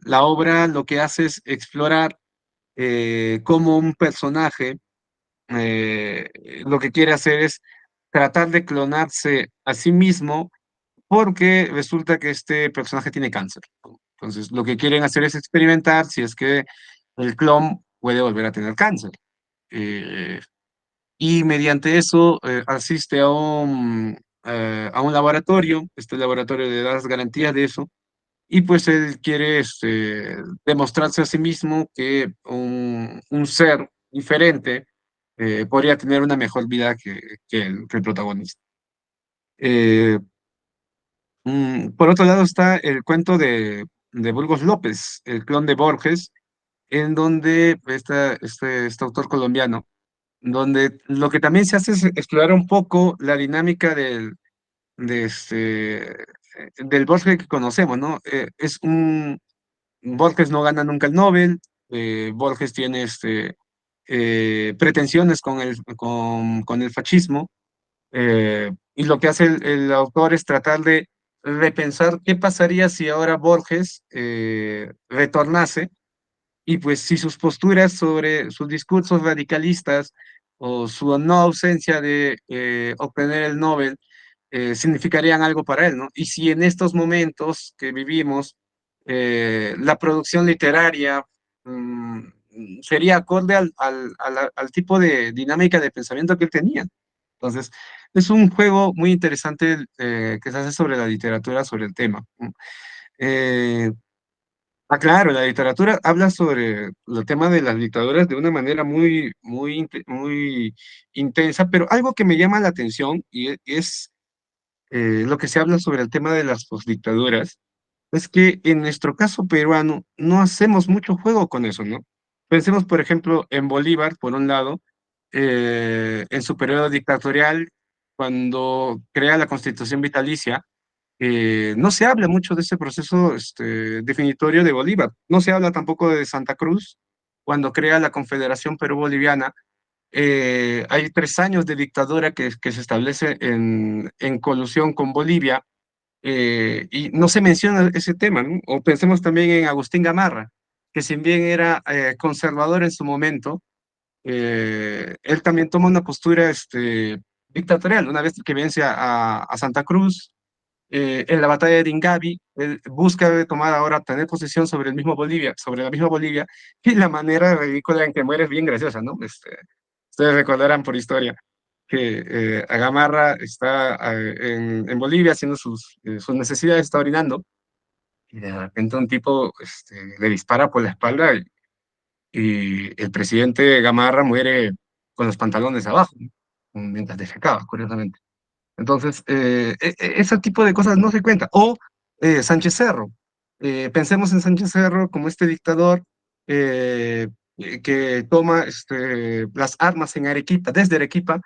la obra lo que hace es explorar cómo un personaje eh, lo que quiere hacer es tratar de clonarse a sí mismo porque resulta que este personaje tiene cáncer, ¿no? Entonces, lo que quieren hacer es experimentar si es que el clon puede volver a tener cáncer. Eh, y mediante eso asiste a un laboratorio, este laboratorio le da las garantías de eso, y pues él quiere demostrarse a sí mismo que un ser diferente podría tener una mejor vida que el protagonista. Eh, por otro lado está el cuento de Burgos López, el clon de Borges, en donde este autor colombiano, donde lo que también se hace es explorar un poco la dinámica del Borges que conocemos, ¿no? Borges no gana nunca el Nobel, Borges tiene pretensiones con el fascismo, y lo que hace el autor es tratar de repensar qué pasaría si ahora Borges retornase y pues si sus posturas sobre sus discursos radicalistas o su no ausencia de obtener el Nobel significarían algo para él, ¿no? Y si en estos momentos que vivimos la producción literaria mm, sería acorde al tipo de dinámica de pensamiento que él tenía. Entonces, es un juego muy interesante que se hace sobre la literatura, sobre el tema. Eh, claro, la literatura habla sobre el tema de las dictaduras de una manera muy, muy, muy intensa, pero algo que me llama la atención y es lo que se habla sobre el tema de las postdictaduras, es que en nuestro caso peruano no hacemos mucho juego con eso, ¿no? Pensemos, por ejemplo, en Bolívar, por un lado, en su periodo dictatorial, cuando crea la Constitución vitalicia, no se habla mucho de ese proceso definitorio de Bolívar. No se habla tampoco de Santa Cruz cuando crea la Confederación Perú-Boliviana. Hay 3 años de dictadura que se establece en colusión con Bolivia, y no se menciona ese tema, ¿no? O pensemos también en Agustín Gamarra, que si bien era conservador en su momento, él también toma una postura dictatorial. Una vez que vence a Santa Cruz, en la batalla de Ingavi, él busca tomar ahora, tener posesión sobre el mismo Bolivia, sobre la misma Bolivia, y la manera ridícula en que muere es bien graciosa, ¿no? Ustedes recordarán por historia que Gamarra está en Bolivia haciendo sus necesidades, está orinando, y de repente un tipo le dispara por la espalda y el presidente Gamarra muere con los pantalones abajo, ¿no? Mientras defecaba, curiosamente. Entonces, ese tipo de cosas no se cuenta. O Sánchez Cerro. Pensemos en Sánchez Cerro como este dictador eh, que toma las armas en Arequipa, desde Arequipa,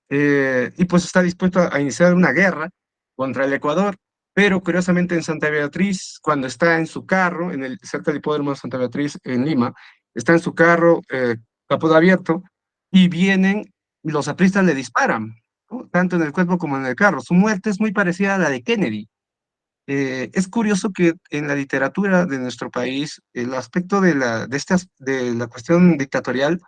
y pues está dispuesto a iniciar una guerra contra el Ecuador, pero curiosamente en Santa Beatriz, cuando está en su carro, cerca del hipódromo de Santa Beatriz, en Lima, está en su carro, capot abierto, y vienen, los apristas le disparan, ¿no? Tanto en el cuerpo como en el carro. Su muerte es muy parecida a la de Kennedy. Es curioso que en la literatura de nuestro país, el aspecto de la cuestión dictatorial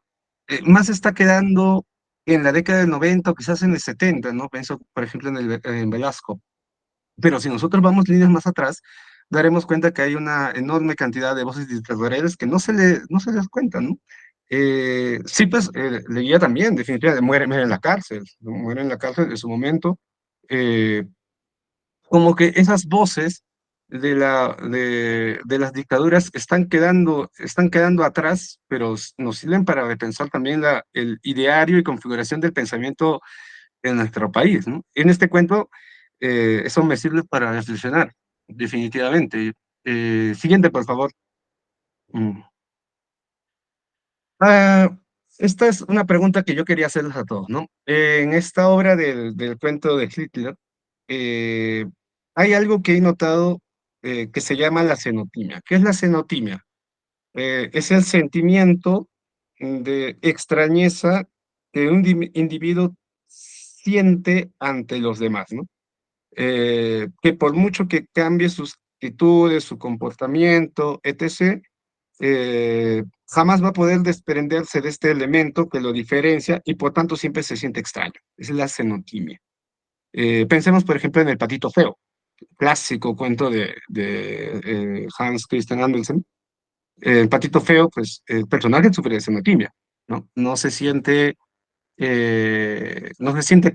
más está quedando en la década del 90 o quizás en el 70, ¿no? Pienso, por ejemplo, en Velasco. Pero si nosotros vamos líneas más atrás, daremos cuenta que hay una enorme cantidad de voces dictatoriales que no se les cuenta, ¿no? Sí, pues Leguía también, definitivamente, muere en la cárcel, ¿no? Muere en la cárcel en su momento. Eh, Como que esas voces de las dictaduras están quedando atrás, pero nos sirven para repensar también el ideario y configuración del pensamiento en nuestro país, ¿no? En este cuento, eso me sirve para reflexionar, definitivamente. Siguiente, por favor. Mm. Ah, esta es una pregunta que yo quería hacerles a todos, ¿no? En esta obra del cuento de Hitler, eh, hay algo que he notado que se llama la cenotimia. ¿Qué es la cenotimia? Es el sentimiento de extrañeza que un individuo siente ante los demás, ¿no? Que por mucho que cambie sus actitudes, su comportamiento, etc., jamás va a poder desprenderse de este elemento que lo diferencia y por tanto siempre se siente extraño. Esa es la xenotimia. Pensemos, por ejemplo, en el patito feo, clásico cuento de Hans Christian Andersen. El patito feo, pues el personaje sufre de xenotimia, ¿no? No se siente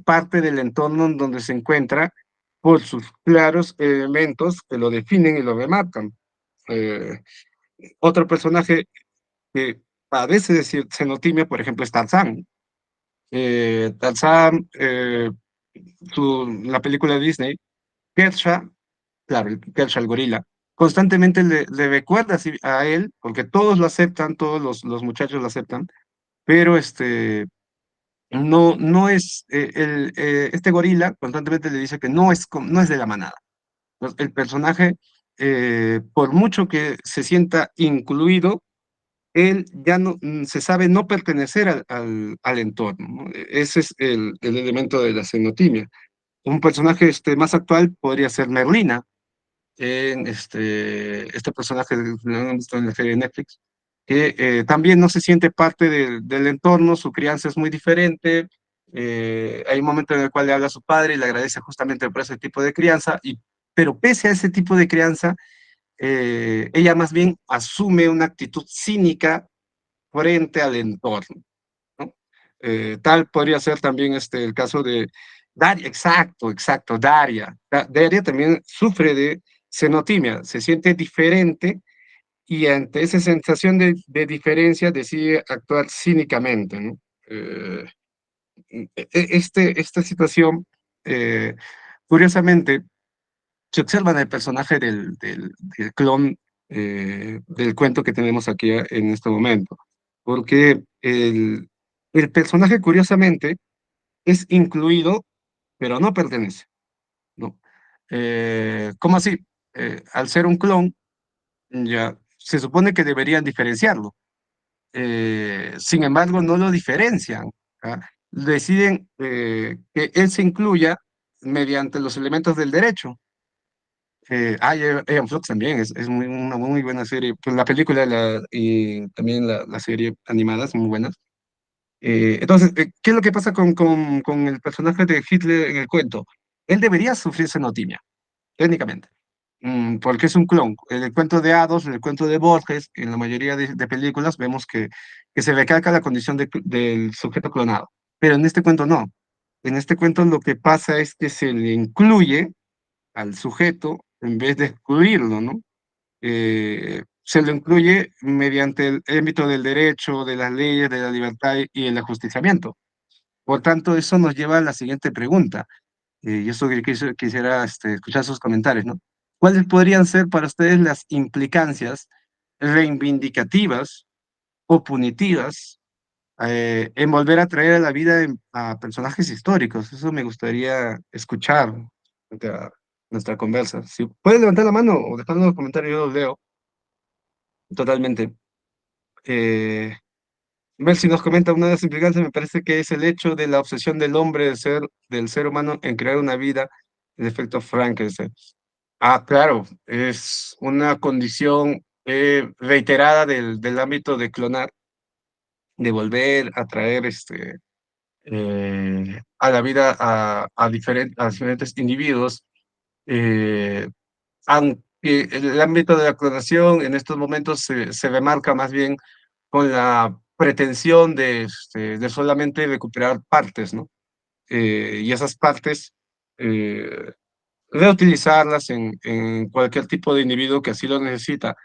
parte del entorno en donde se encuentra por sus claros elementos que lo definen y lo remarcan. Eh, Otro personaje que padece de xenotimia, por ejemplo, es Tarzán. Tarzán, la película de Disney, Kersha, claro, Kersha el gorila, constantemente le recuerda a él, porque todos lo aceptan, todos los muchachos lo aceptan, pero no es, este gorila constantemente le dice que no es de la manada. Entonces, el personaje, por mucho que se sienta incluido, él ya no se sabe no pertenecer al entorno, ¿no? Ese es el elemento de la xenotimia. Un personaje más actual podría ser Merlina, en este personaje que lo han visto en la serie de Netflix, que también no se siente parte del entorno, su crianza es muy diferente. Hay un momento en el cual le habla a su padre y le agradece justamente por ese tipo de crianza, pero pese a ese tipo de crianza, ella más bien asume una actitud cínica frente al entorno, ¿no? Tal podría ser también el caso de Daria, exacto, exacto, Daria. Daria también sufre de xenotimia, se siente diferente y ante esa sensación diferencia decide actuar cínicamente, ¿no? Esta situación, eh, curiosamente, se observa en el personaje del clon del cuento que tenemos aquí en este momento, porque el personaje, curiosamente, es incluido, pero no pertenece, ¿no? ¿Cómo así? Al ser un clon, ya se supone que deberían diferenciarlo. Sin embargo, no lo diferencian. ¿Ah? Deciden que él se incluya mediante los elementos del derecho. Aeon Flux también es una muy buena serie. Pues la película y también la serie animada son muy buenas. Entonces, ¿qué es lo que pasa con el personaje de Hitler en el cuento? Él debería sufrir xenotimia, técnicamente, porque es un clon. En el cuento de hados, en el cuento de Borges, en la mayoría de películas vemos que se recalca la condición del sujeto clonado, pero en este cuento no. En este cuento lo que pasa es que se le incluye al sujeto en vez de excluirlo, ¿no? Se lo incluye mediante el ámbito del derecho, de las leyes, de la libertad y el ajusticiamiento. Por tanto, eso nos lleva a la siguiente pregunta. Y eso que quisiera escuchar sus comentarios, ¿no? ¿Cuáles podrían ser para ustedes las implicancias reivindicativas o punitivas en volver a traer a la vida a personajes históricos? Eso me gustaría escuchar frente a nuestra conversa. Si pueden levantar la mano o dejarlo en los comentarios, yo los leo totalmente. Eh, Ver si nos comenta una de las implicancias, me parece que es el hecho de la obsesión del hombre, del ser humano en crear una vida, el efecto Frankenstein. Ah, claro, es una condición reiterada del ámbito de clonar, de volver a traer a la vida a diferentes individuos, eh, aunque el ámbito de la clonación en estos momentos se remarca más bien con la pretensión de solamente recuperar partes, ¿no? Y esas partes, eh, reutilizarlas en cualquier tipo de individuo que así lo necesita,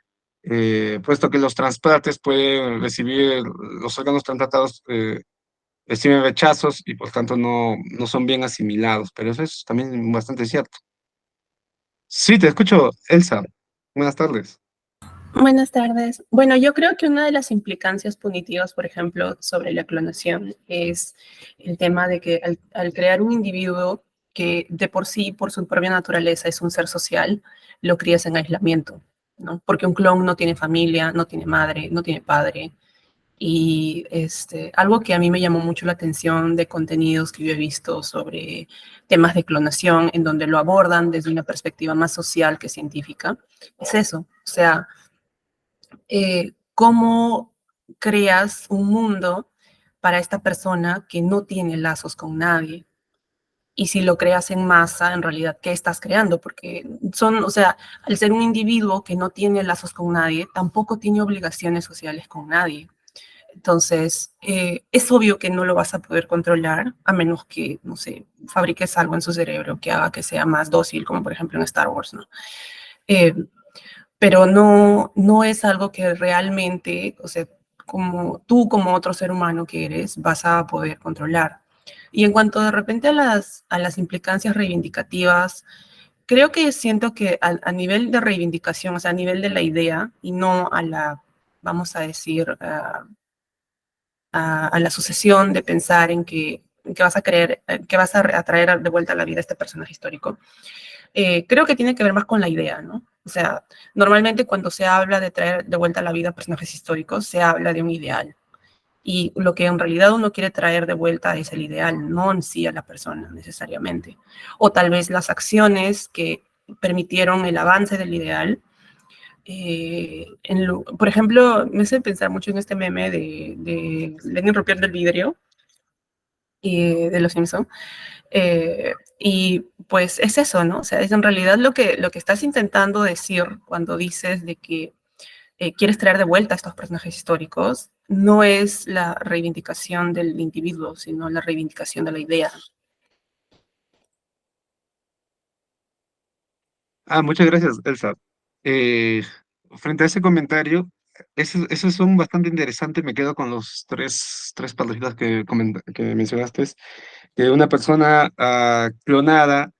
puesto que los trasplantes pueden recibir, los órganos transplantados reciben rechazos y por tanto no son bien asimilados, pero eso es también bastante cierto. Sí, te escucho, Elsa. Buenas tardes. Buenas tardes. Bueno, yo creo que una de las implicancias punitivas, por ejemplo, sobre la clonación es el tema de que al crear un individuo que de por sí, por su propia naturaleza, es un ser social, lo crías en aislamiento, ¿no? Porque un clon no tiene familia, no tiene madre, no tiene padre. Y algo que a mí me llamó mucho la atención de contenidos que yo he visto sobre temas de clonación, en donde lo abordan desde una perspectiva más social que científica, es eso. O sea, cómo creas un mundo para esta persona que no tiene lazos con nadie. Y si lo creas en masa, en realidad, ¿qué estás creando? Porque o sea, al ser un individuo que no tiene lazos con nadie, tampoco tiene obligaciones sociales con nadie. Entonces, es obvio que no lo vas a poder controlar a menos que, no sé, fabriques algo en su cerebro que haga que sea más dócil, como por ejemplo en Star Wars, ¿no? Eh, pero no es algo que realmente, o sea, como tú como otro ser humano que eres, vas a poder controlar. Y en cuanto de repente a las implicancias reivindicativas, creo que siento que a nivel de reivindicación, o sea, a nivel de la idea y no a la, vamos a decir, a la sucesión de pensar en que vas a creer, que vas a traer de vuelta a la vida a este personaje histórico, creo que tiene que ver más con la idea, ¿no? O sea, normalmente cuando se habla de traer de vuelta a la vida personajes históricos, se habla de un ideal. Y lo que en realidad uno quiere traer de vuelta es el ideal, no en sí a la persona necesariamente. O tal vez las acciones que permitieron el avance del ideal. Por ejemplo, me hace pensar mucho en este meme de Lenin rompiendo el vidrio de Los Simpson. Y pues es eso, ¿no? O sea, es en realidad lo que estás intentando decir cuando dices de que quieres traer de vuelta a estos personajes históricos, no es la reivindicación del individuo, sino la reivindicación de la idea. Ah, muchas gracias, Elsa. Eh, Frente a ese comentario, esos son bastante interesantes. Me quedo con los tres parágrafos que mencionaste. Que una persona clonada,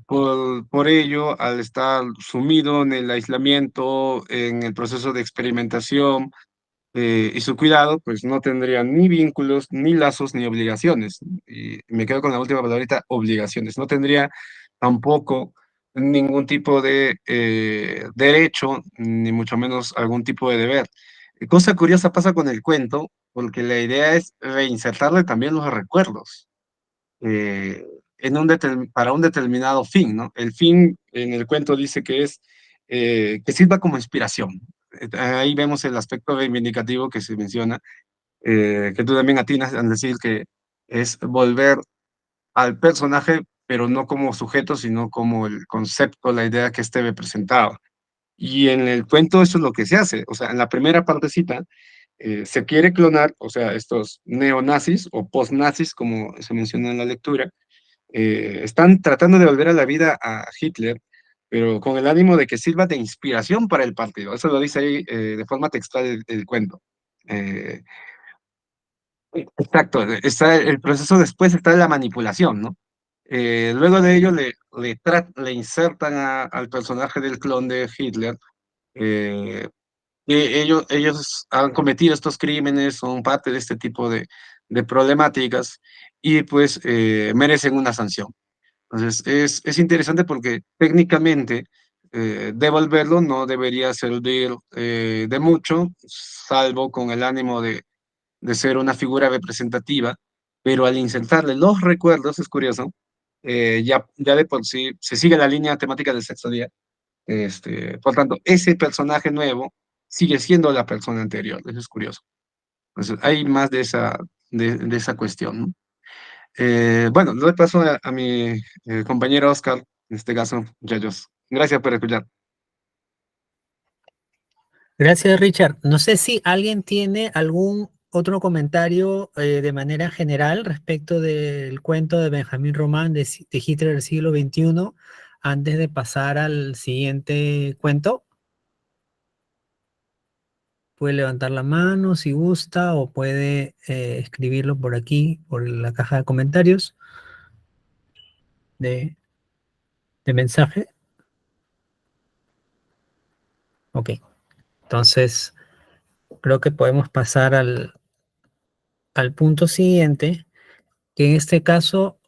por ello, al estar sumido en el aislamiento, en el proceso de experimentación y su cuidado, pues no tendría ni vínculos, ni lazos, ni obligaciones. Y me quedo con la última palabrita, obligaciones. No tendría tampoco ningún tipo de derecho, ni mucho menos algún tipo de deber. Cosa curiosa pasa con el cuento, porque la idea es reinsertarle también los recuerdos eh, para un determinado fin, ¿no? El fin en el cuento dice que es que sirva como inspiración. Ahí vemos el aspecto reivindicativo que se menciona, que tú también atinas al decir que es volver al personaje, pero no como sujeto, sino como el concepto, la idea que este representaba. Y en el cuento eso es lo que se hace. O sea, en la primera partecita se quiere clonar, o sea, estos neonazis o postnazis, como se menciona en la lectura, están tratando de volver a la vida a Hitler, pero con el ánimo de que sirva de inspiración para el partido. Eso lo dice ahí de forma textual el cuento. Eh, exacto, está el proceso después está la manipulación, ¿no? Luego de ello le insertan al personaje del clon de Hitler, eh, que ellos han cometido estos crímenes, son parte de este tipo de problemáticas y pues merecen una sanción. Entonces, es interesante porque técnicamente devolverlo no debería servir de mucho, salvo con el ánimo de ser una figura representativa, pero al insertarle los recuerdos, es curioso, ya de por sí se sigue la línea temática del sexto día, por tanto, ese personaje nuevo sigue siendo la persona anterior, eso es curioso. Entonces, hay más de esa cuestión, ¿no? Bueno, le doy paso a mi compañero Oscar, en este caso, Yayos. Gracias por escuchar. Gracias, Richard. No sé si alguien tiene algún otro comentario de manera general respecto del cuento de Benjamín Román de Hitler del siglo XXI, antes de pasar al siguiente cuento. Puede levantar la mano si gusta o puede escribirlo por aquí, por la caja de comentarios de mensaje. Ok, entonces creo que podemos pasar al punto siguiente, que en este caso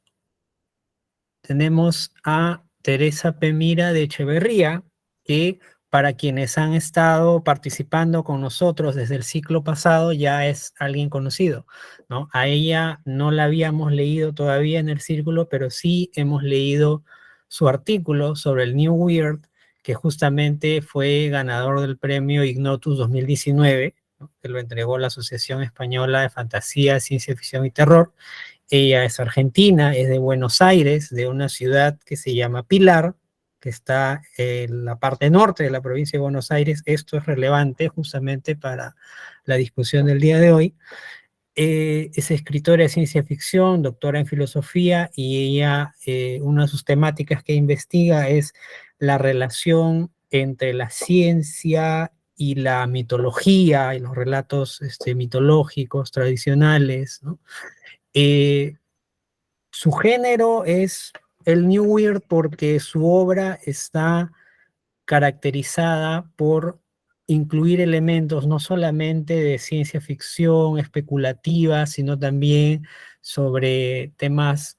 tenemos a Teresa Pemira de Echeverría, que para quienes han estado participando con nosotros desde el ciclo pasado ya es alguien conocido, ¿no? A ella no la habíamos leído todavía en el círculo, pero sí hemos leído su artículo sobre el New Weird, que justamente fue ganador del premio Ignotus 2019, ¿no? Que lo entregó la Asociación Española de Fantasía, Ciencia Ficción y Terror. Ella es argentina, es de Buenos Aires, de una ciudad que se llama Pilar, que está en la parte norte de la provincia de Buenos Aires. Esto es relevante justamente para la discusión del día de hoy. Es escritora de ciencia ficción, doctora en filosofía, y ella, una de sus temáticas que investiga es la relación entre la ciencia y la mitología y los relatos mitológicos tradicionales, ¿no? Su género es el New Weird porque su obra está caracterizada por incluir elementos no solamente de ciencia ficción especulativa, sino también sobre temas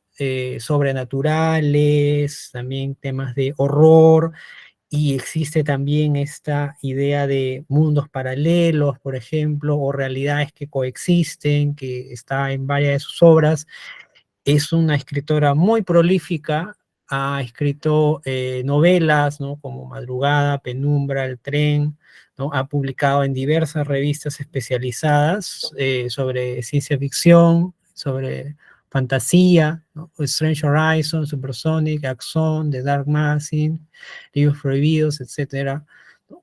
sobrenaturales, también temas de horror, y existe también esta idea de mundos paralelos, por ejemplo, o realidades que coexisten, que está en varias de sus obras. Es una escritora muy prolífica, ha escrito novelas, ¿no? Como Madrugada, Penumbra, El Tren, ¿no? Ha publicado en diversas revistas especializadas sobre ciencia ficción, sobre fantasía, ¿no? Strange Horizons, Supersonic, Axon, The Dark Magazine, Libros Prohibidos, etc.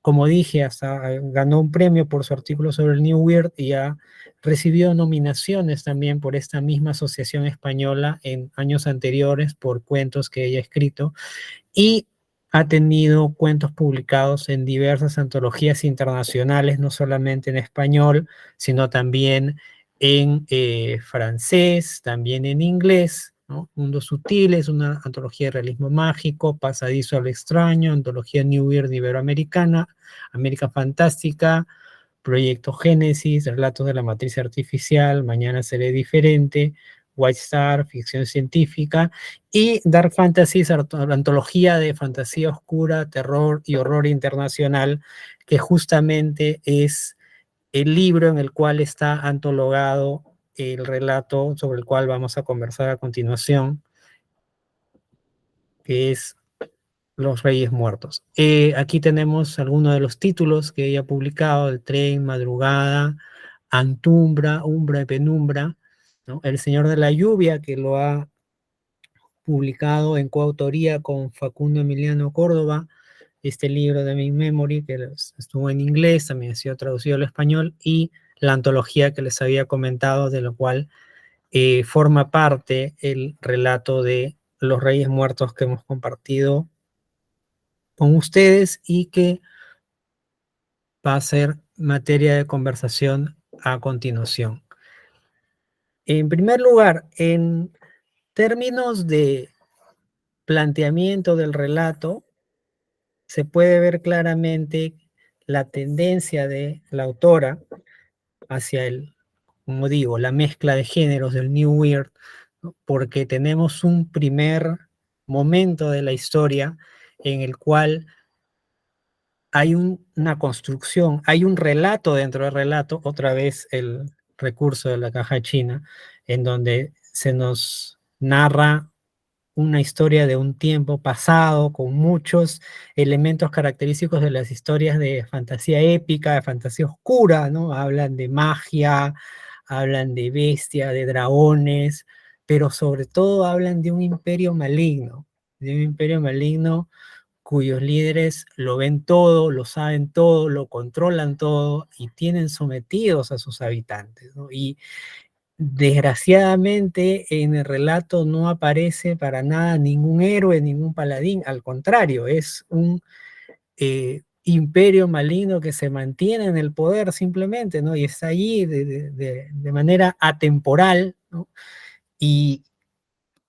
Como dije, hasta ganó un premio por su artículo sobre el New Weird y ha recibió nominaciones también por esta misma asociación española en años anteriores por cuentos que ella ha escrito, y ha tenido cuentos publicados en diversas antologías internacionales, no solamente en español, sino también en francés, también en inglés, ¿no? Mundos Sutiles, una antología de realismo mágico, Pasadizo al extraño, antología New Weird iberoamericana, América Fantástica, Proyecto Génesis, Relatos de la Matriz Artificial, Mañana seré diferente, White Star, ficción científica, y Dark Fantasy, antología de fantasía oscura, terror y horror internacional, que justamente es el libro en el cual está antologado el relato sobre el cual vamos a conversar a continuación, que es Los Reyes Muertos. Aquí tenemos algunos de los títulos que ella ha publicado: El Tren, Madrugada, Antumbra, Umbra y Penumbra, ¿no? El Señor de la Lluvia, que lo ha publicado en coautoría con Facundo Emiliano Córdoba, este libro de My Memory, que estuvo en inglés, también ha sido traducido al español, y la antología que les había comentado, de lo cual forma parte el relato de Los Reyes Muertos que hemos compartido con ustedes y que va a ser materia de conversación a continuación. En primer lugar, en términos de planteamiento del relato, se puede ver claramente la tendencia de la autora hacia el, como digo, la mezcla de géneros del New Weird, ¿no? Porque tenemos un primer momento de la historia en el cual hay una construcción, hay un relato dentro del relato, otra vez el recurso de la caja china, en donde se nos narra una historia de un tiempo pasado con muchos elementos característicos de las historias de fantasía épica, de fantasía oscura, ¿no? Hablan de magia, hablan de bestia, de dragones, pero sobre todo hablan de un imperio maligno cuyos líderes lo ven todo, lo saben todo, lo controlan todo y tienen sometidos a sus habitantes, ¿no? Y desgraciadamente en el relato no aparece para nada ningún héroe, ningún paladín, al contrario, es un imperio maligno que se mantiene en el poder simplemente, ¿no? Y está allí de manera atemporal, ¿no? Y,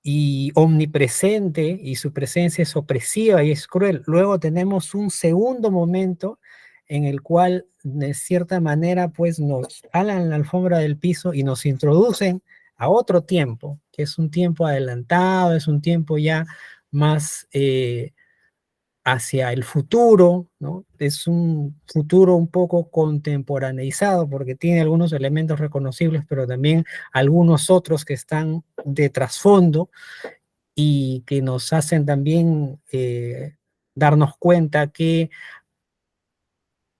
y omnipresente, y su presencia es opresiva y es cruel. Luego tenemos un segundo momento en el cual, de cierta manera, pues nos jalan la alfombra del piso y nos introducen a otro tiempo, que es un tiempo adelantado, es un tiempo ya más hacia el futuro, ¿no? Es un futuro un poco contemporaneizado porque tiene algunos elementos reconocibles, pero también algunos otros que están de trasfondo y que nos hacen también darnos cuenta que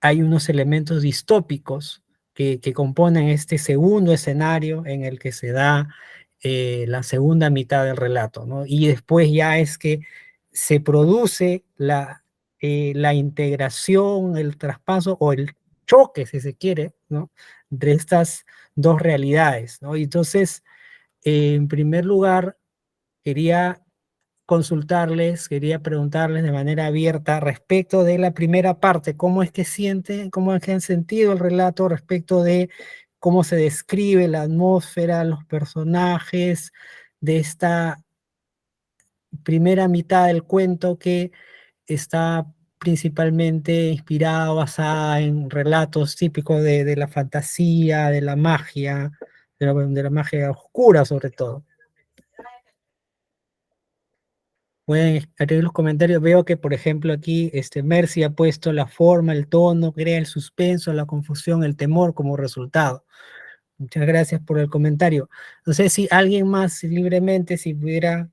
hay unos elementos distópicos que componen este segundo escenario en el que se da la segunda mitad del relato, ¿no? Y después ya es que se produce la integración, el traspaso o el choque, si se quiere, ¿no? De estas dos realidades, ¿no? Y entonces, en primer lugar, quería consultarles, quería preguntarles de manera abierta respecto de la primera parte, cómo es que sienten, cómo es que han sentido el relato respecto de cómo se describe la atmósfera, los personajes de esta primera mitad del cuento que está principalmente inspirada, basada en relatos típicos de la fantasía, de la magia, de la magia oscura sobre todo. Pueden escribir los comentarios. Veo que, por ejemplo, aquí Mercy ha puesto la forma, el tono, crea el suspenso, la confusión, el temor como resultado. Muchas gracias por el comentario. No sé si alguien más libremente, si pudiera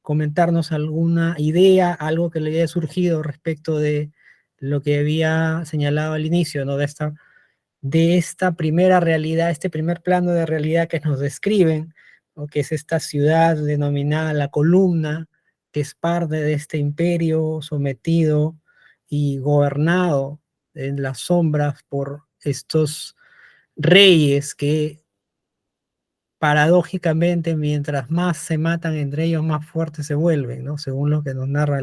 comentarnos alguna idea, algo que le haya surgido respecto de lo que había señalado al inicio, ¿no? De esta primera realidad, este primer plano de realidad que nos describen, ¿no? Que es esta ciudad denominada La Columna, que es parte de este imperio sometido y gobernado en las sombras por estos reyes que paradójicamente mientras más se matan entre ellos, más fuertes se vuelven, ¿no? Según lo que nos narra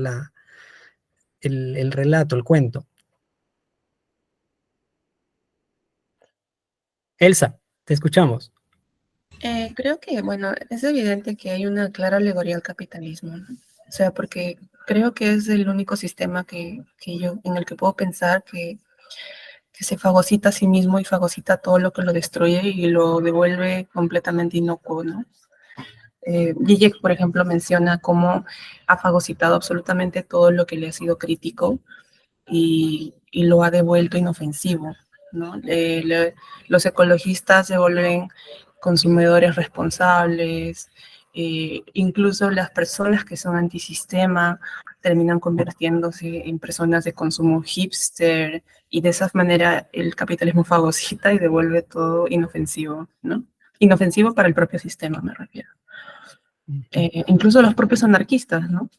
el relato, el cuento. Elsa, te escuchamos. Creo que, bueno, es evidente que hay una clara alegoría al capitalismo, ¿no? O sea, porque creo que es el único sistema que yo, en el que puedo pensar que se fagocita a sí mismo y fagocita todo lo que lo destruye y lo devuelve completamente inocuo, ¿no? Zizek, por ejemplo, menciona cómo ha fagocitado absolutamente todo lo que le ha sido crítico y lo ha devuelto inofensivo, ¿no? Los ecologistas se vuelven consumidores responsables, incluso las personas que son antisistema terminan convirtiéndose en personas de consumo hipster, y de esa manera el capitalismo fagocita y devuelve todo inofensivo, ¿no? Inofensivo para el propio sistema, me refiero. Incluso los propios anarquistas, ¿no?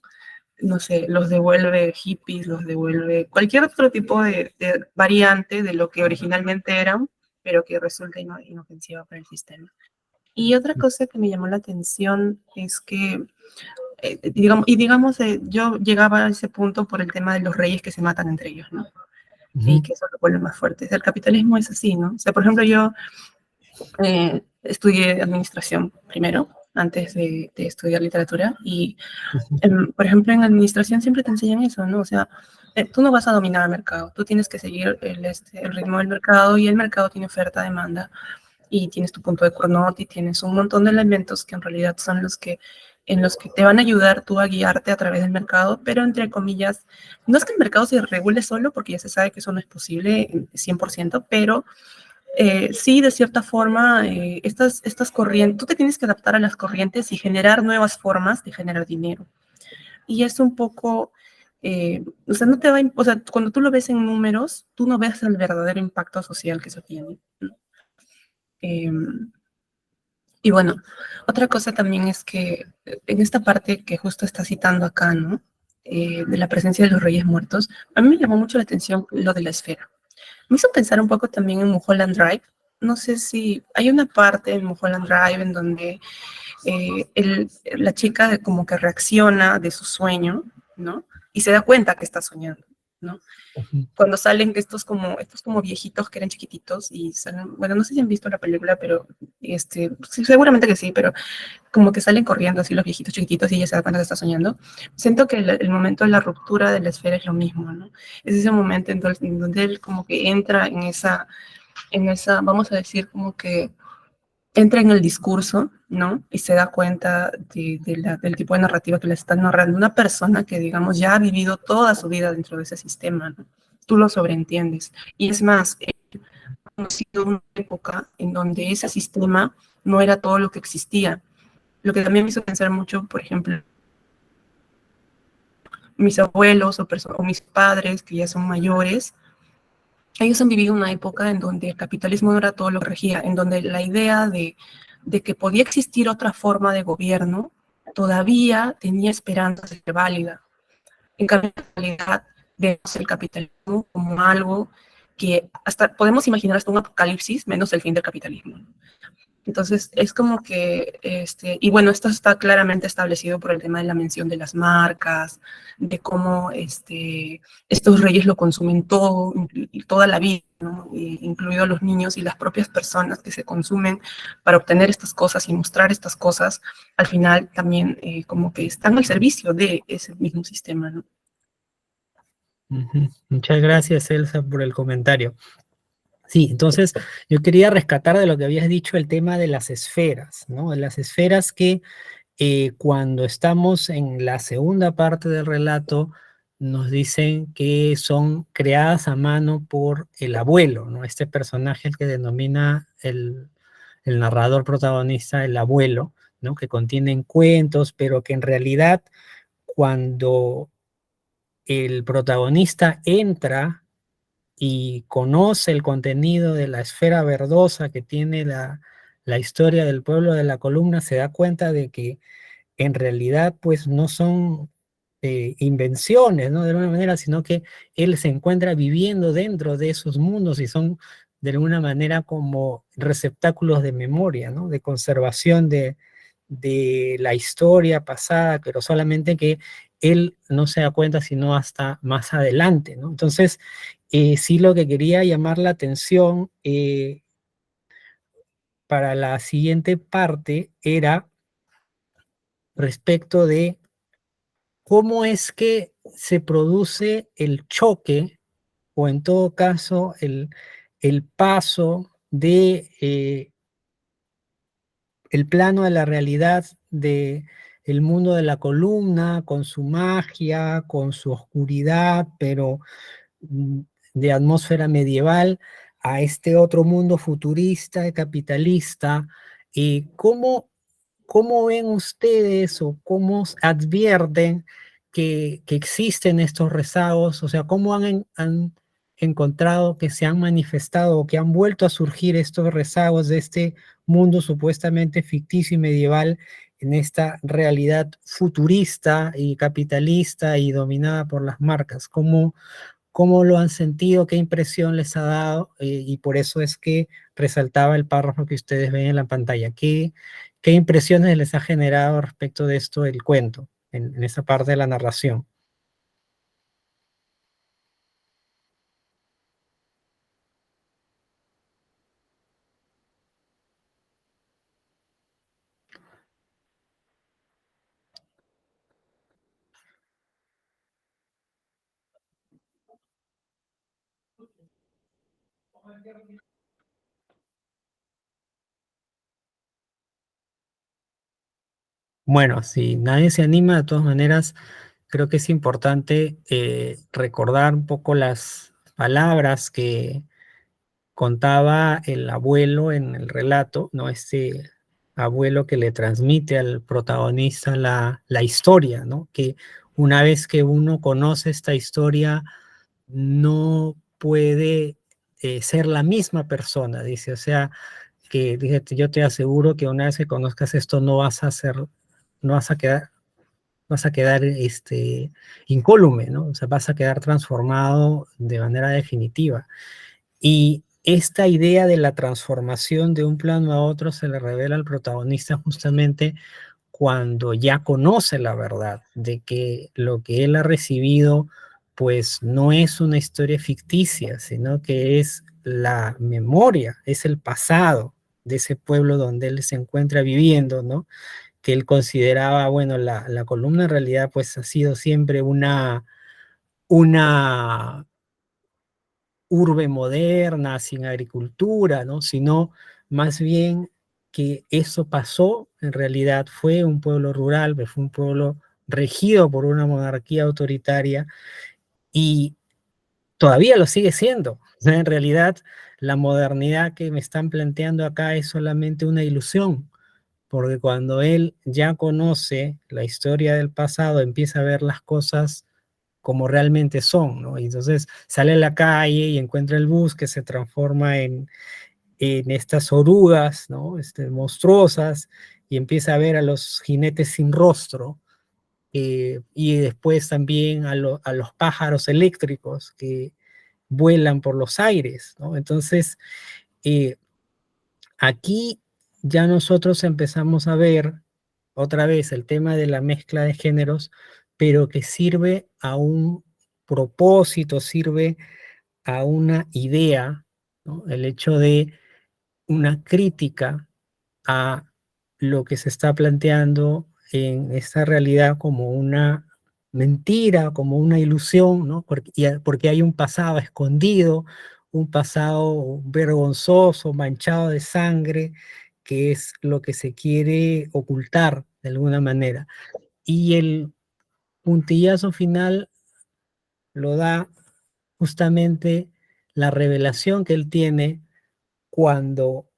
No sé, los devuelve hippies, los devuelve cualquier otro tipo de variante de lo que originalmente eran, pero que resulta inofensiva para el sistema. Y otra cosa que me llamó la atención es que, yo llegaba a ese punto por el tema de los reyes que se matan entre ellos, ¿no? Y que eso lo vuelve más fuerte. El capitalismo es así, ¿no? O sea, por ejemplo, yo estudié administración primero, antes de estudiar literatura, y por ejemplo, en administración siempre te enseñan eso, ¿no? O sea, tú no vas a dominar el mercado, tú tienes que seguir el ritmo del mercado, y el mercado tiene oferta, demanda, y tienes tu punto de Cournot y tienes un montón de elementos que en realidad son en los que te van a ayudar tú a guiarte a través del mercado, pero entre comillas, no es que el mercado se regule solo, porque ya se sabe que eso no es posible 100%, pero sí, de cierta forma, estas corrientes, tú te tienes que adaptar a las corrientes y generar nuevas formas de generar dinero. Y es un poco, o sea, no te va, o sea, cuando tú lo ves en números, tú no ves el verdadero impacto social que eso tiene, ¿no? Eh, y bueno, otra cosa también es que en esta parte que justo está citando acá, ¿no? De la presencia de los reyes muertos, a mí me llamó mucho la atención lo de la esfera. Me hizo pensar un poco también en Mulholland Drive. No sé si hay una parte en Mulholland Drive en donde la chica como que reacciona de su sueño, ¿no? Y se da cuenta que está soñando, ¿no? Cuando salen estos como viejitos que eran chiquititos y salen, bueno, no sé si han visto la película, pero sí, seguramente que sí, pero como que salen corriendo así los viejitos chiquititos y ella se da cuenta que está soñando. Siento que el momento de la ruptura de la esfera es lo mismo, ¿no? Es ese momento en donde él como que entra en esa, vamos a decir, como que entra en el discurso, ¿no? Y se da cuenta del tipo de narrativa que le está narrando una persona que, digamos, ya ha vivido toda su vida dentro de ese sistema, ¿no? Tú lo sobreentiendes. Y es más, he conocido una época en donde ese sistema no era todo lo que existía. Lo que también me hizo pensar mucho, por ejemplo, mis abuelos o mis padres, que ya son mayores, ellos han vivido una época en donde el capitalismo no era todo lo que regía, en donde la idea de que podía existir otra forma de gobierno todavía tenía esperanza de ser válida. En cambio, en realidad vemos el capitalismo como algo que hasta podemos imaginar hasta un apocalipsis menos el fin del capitalismo. Entonces, es como que, y bueno, esto está claramente establecido por el tema de la mención de las marcas, de cómo estos reyes lo consumen todo, toda la vida, ¿no? Incluidos los niños y las propias personas que se consumen para obtener estas cosas y mostrar estas cosas, al final también como que están al servicio de ese mismo sistema, ¿no? Muchas gracias, Elsa, por el comentario. Sí, entonces yo quería rescatar de lo que habías dicho el tema de las esferas, ¿no? De las esferas que cuando estamos en la segunda parte del relato nos dicen que son creadas a mano por el abuelo, ¿no? Este personaje el que denomina el narrador protagonista el abuelo, ¿no? Que contienen cuentos, pero que en realidad cuando el protagonista entra y conoce el contenido de la esfera verdosa que tiene la historia del pueblo de la columna, se da cuenta de que en realidad pues no son invenciones, ¿no? De alguna manera, sino que él se encuentra viviendo dentro de esos mundos y son de alguna manera como receptáculos de memoria, ¿no? De conservación de la historia pasada, pero solamente que él no se da cuenta sino hasta más adelante, ¿no? Entonces, sí lo que quería llamar la atención para la siguiente parte era respecto de cómo es que se produce el choque o en todo caso el paso de el plano de la realidad de el mundo de la columna, con su magia, con su oscuridad, pero mm, de atmósfera medieval, a este otro mundo futurista, capitalista. ¿Cómo, ¿Cómo ven ustedes o cómo advierten que existen estos rezagos? O sea, ¿cómo han encontrado que se han manifestado o que han vuelto a surgir estos rezagos de este mundo supuestamente ficticio y medieval en esta realidad futurista y capitalista y dominada por las marcas? ¿Cómo lo han sentido? ¿Qué impresión les ha dado? Y por eso es que resaltaba el párrafo que ustedes ven en la pantalla. ¿Qué impresiones les ha generado respecto de esto el cuento, en esa parte de la narración? Bueno, si nadie se anima, de todas maneras, creo que es importante recordar un poco las palabras que contaba el abuelo en el relato, ¿no? Este abuelo que le transmite al protagonista la historia, ¿no? Que una vez que uno conoce esta historia, no puede ser la misma persona, dice. O sea, que dice, yo te aseguro que una vez que conozcas esto, no vas a ser, no vas a quedar incólume, ¿no? O sea, vas a quedar transformado de manera definitiva. Y esta idea de la transformación de un plano a otro se le revela al protagonista justamente cuando ya conoce la verdad de que lo que él ha recibido pues no es una historia ficticia, sino que es la memoria, es el pasado de ese pueblo donde él se encuentra viviendo, ¿no? Que él consideraba, bueno, la columna en realidad pues ha sido siempre una urbe moderna, sin agricultura, ¿no? Sino más bien que eso pasó, en realidad fue un pueblo rural, fue un pueblo regido por una monarquía autoritaria y todavía lo sigue siendo. O sea, en realidad la modernidad que me están planteando acá es solamente una ilusión, porque cuando él ya conoce la historia del pasado, empieza a ver las cosas como realmente son, ¿no? Y entonces sale a la calle y encuentra el bus que se transforma en estas orugas, ¿no? Monstruosas, y empieza a ver a los jinetes sin rostro, y después también a los pájaros eléctricos que vuelan por los aires, ¿no? Entonces, eh, aquí ya nosotros empezamos a ver otra vez el tema de la mezcla de géneros, pero que sirve a un propósito, sirve a una idea, ¿no? El hecho de una crítica a lo que se está planteando en esta realidad como una mentira, como una ilusión, ¿no? Porque hay un pasado escondido, un pasado vergonzoso, manchado de sangre, que es lo que se quiere ocultar de alguna manera. Y el puntillazo final lo da justamente la revelación que él tiene cuando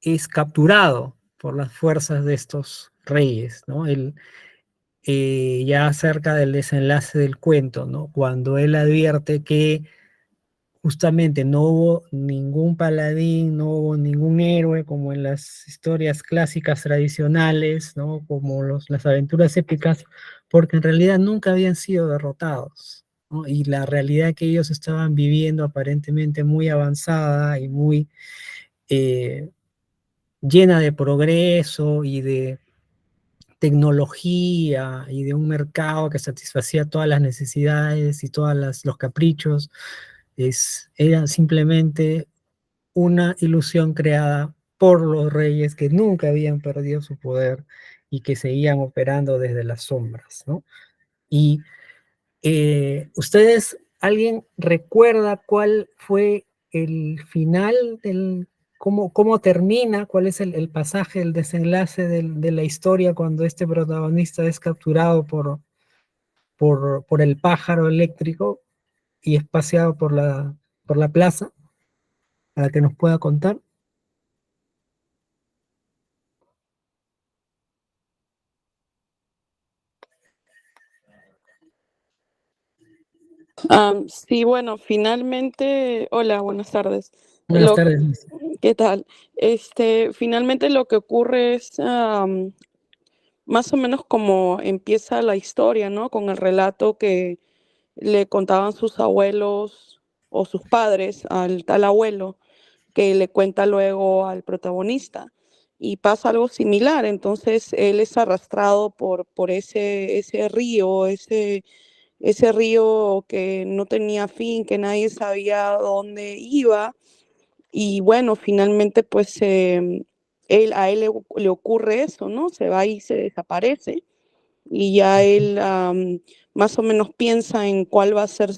es capturado por las fuerzas de estos reyes, ¿no? Ya cerca del desenlace del cuento, ¿no? Cuando él advierte que justamente no hubo ningún paladín, no hubo ningún héroe como en las historias clásicas tradicionales, ¿no? Como las aventuras épicas, porque en realidad nunca habían sido derrotados, ¿no? Y la realidad que ellos estaban viviendo aparentemente muy avanzada y muy eh, llena de progreso y de tecnología y de un mercado que satisfacía todas las necesidades y todos los caprichos, era simplemente una ilusión creada por los reyes que nunca habían perdido su poder y que seguían operando desde las sombras, ¿no? Y ustedes ¿Alguien recuerda cuál fue el final cómo termina, cuál es el pasaje, el desenlace de la historia cuando este protagonista es capturado por el pájaro eléctrico y es paseado por la plaza, para que nos pueda contar? Sí, bueno, finalmente, hola, buenas tardes. Buenas tardes. ¿Qué tal? Finalmente lo que ocurre es más o menos como empieza la historia, ¿no? Con el relato que le contaban sus abuelos o sus padres al tal abuelo, que le cuenta luego al protagonista. Y pasa algo similar, entonces él es arrastrado por ese río, ese río que no tenía fin, que nadie sabía dónde iba. Y bueno, finalmente pues a él le ocurre eso, ¿no? Se va y se desaparece. Y ya él más o menos piensa en cuál va a ser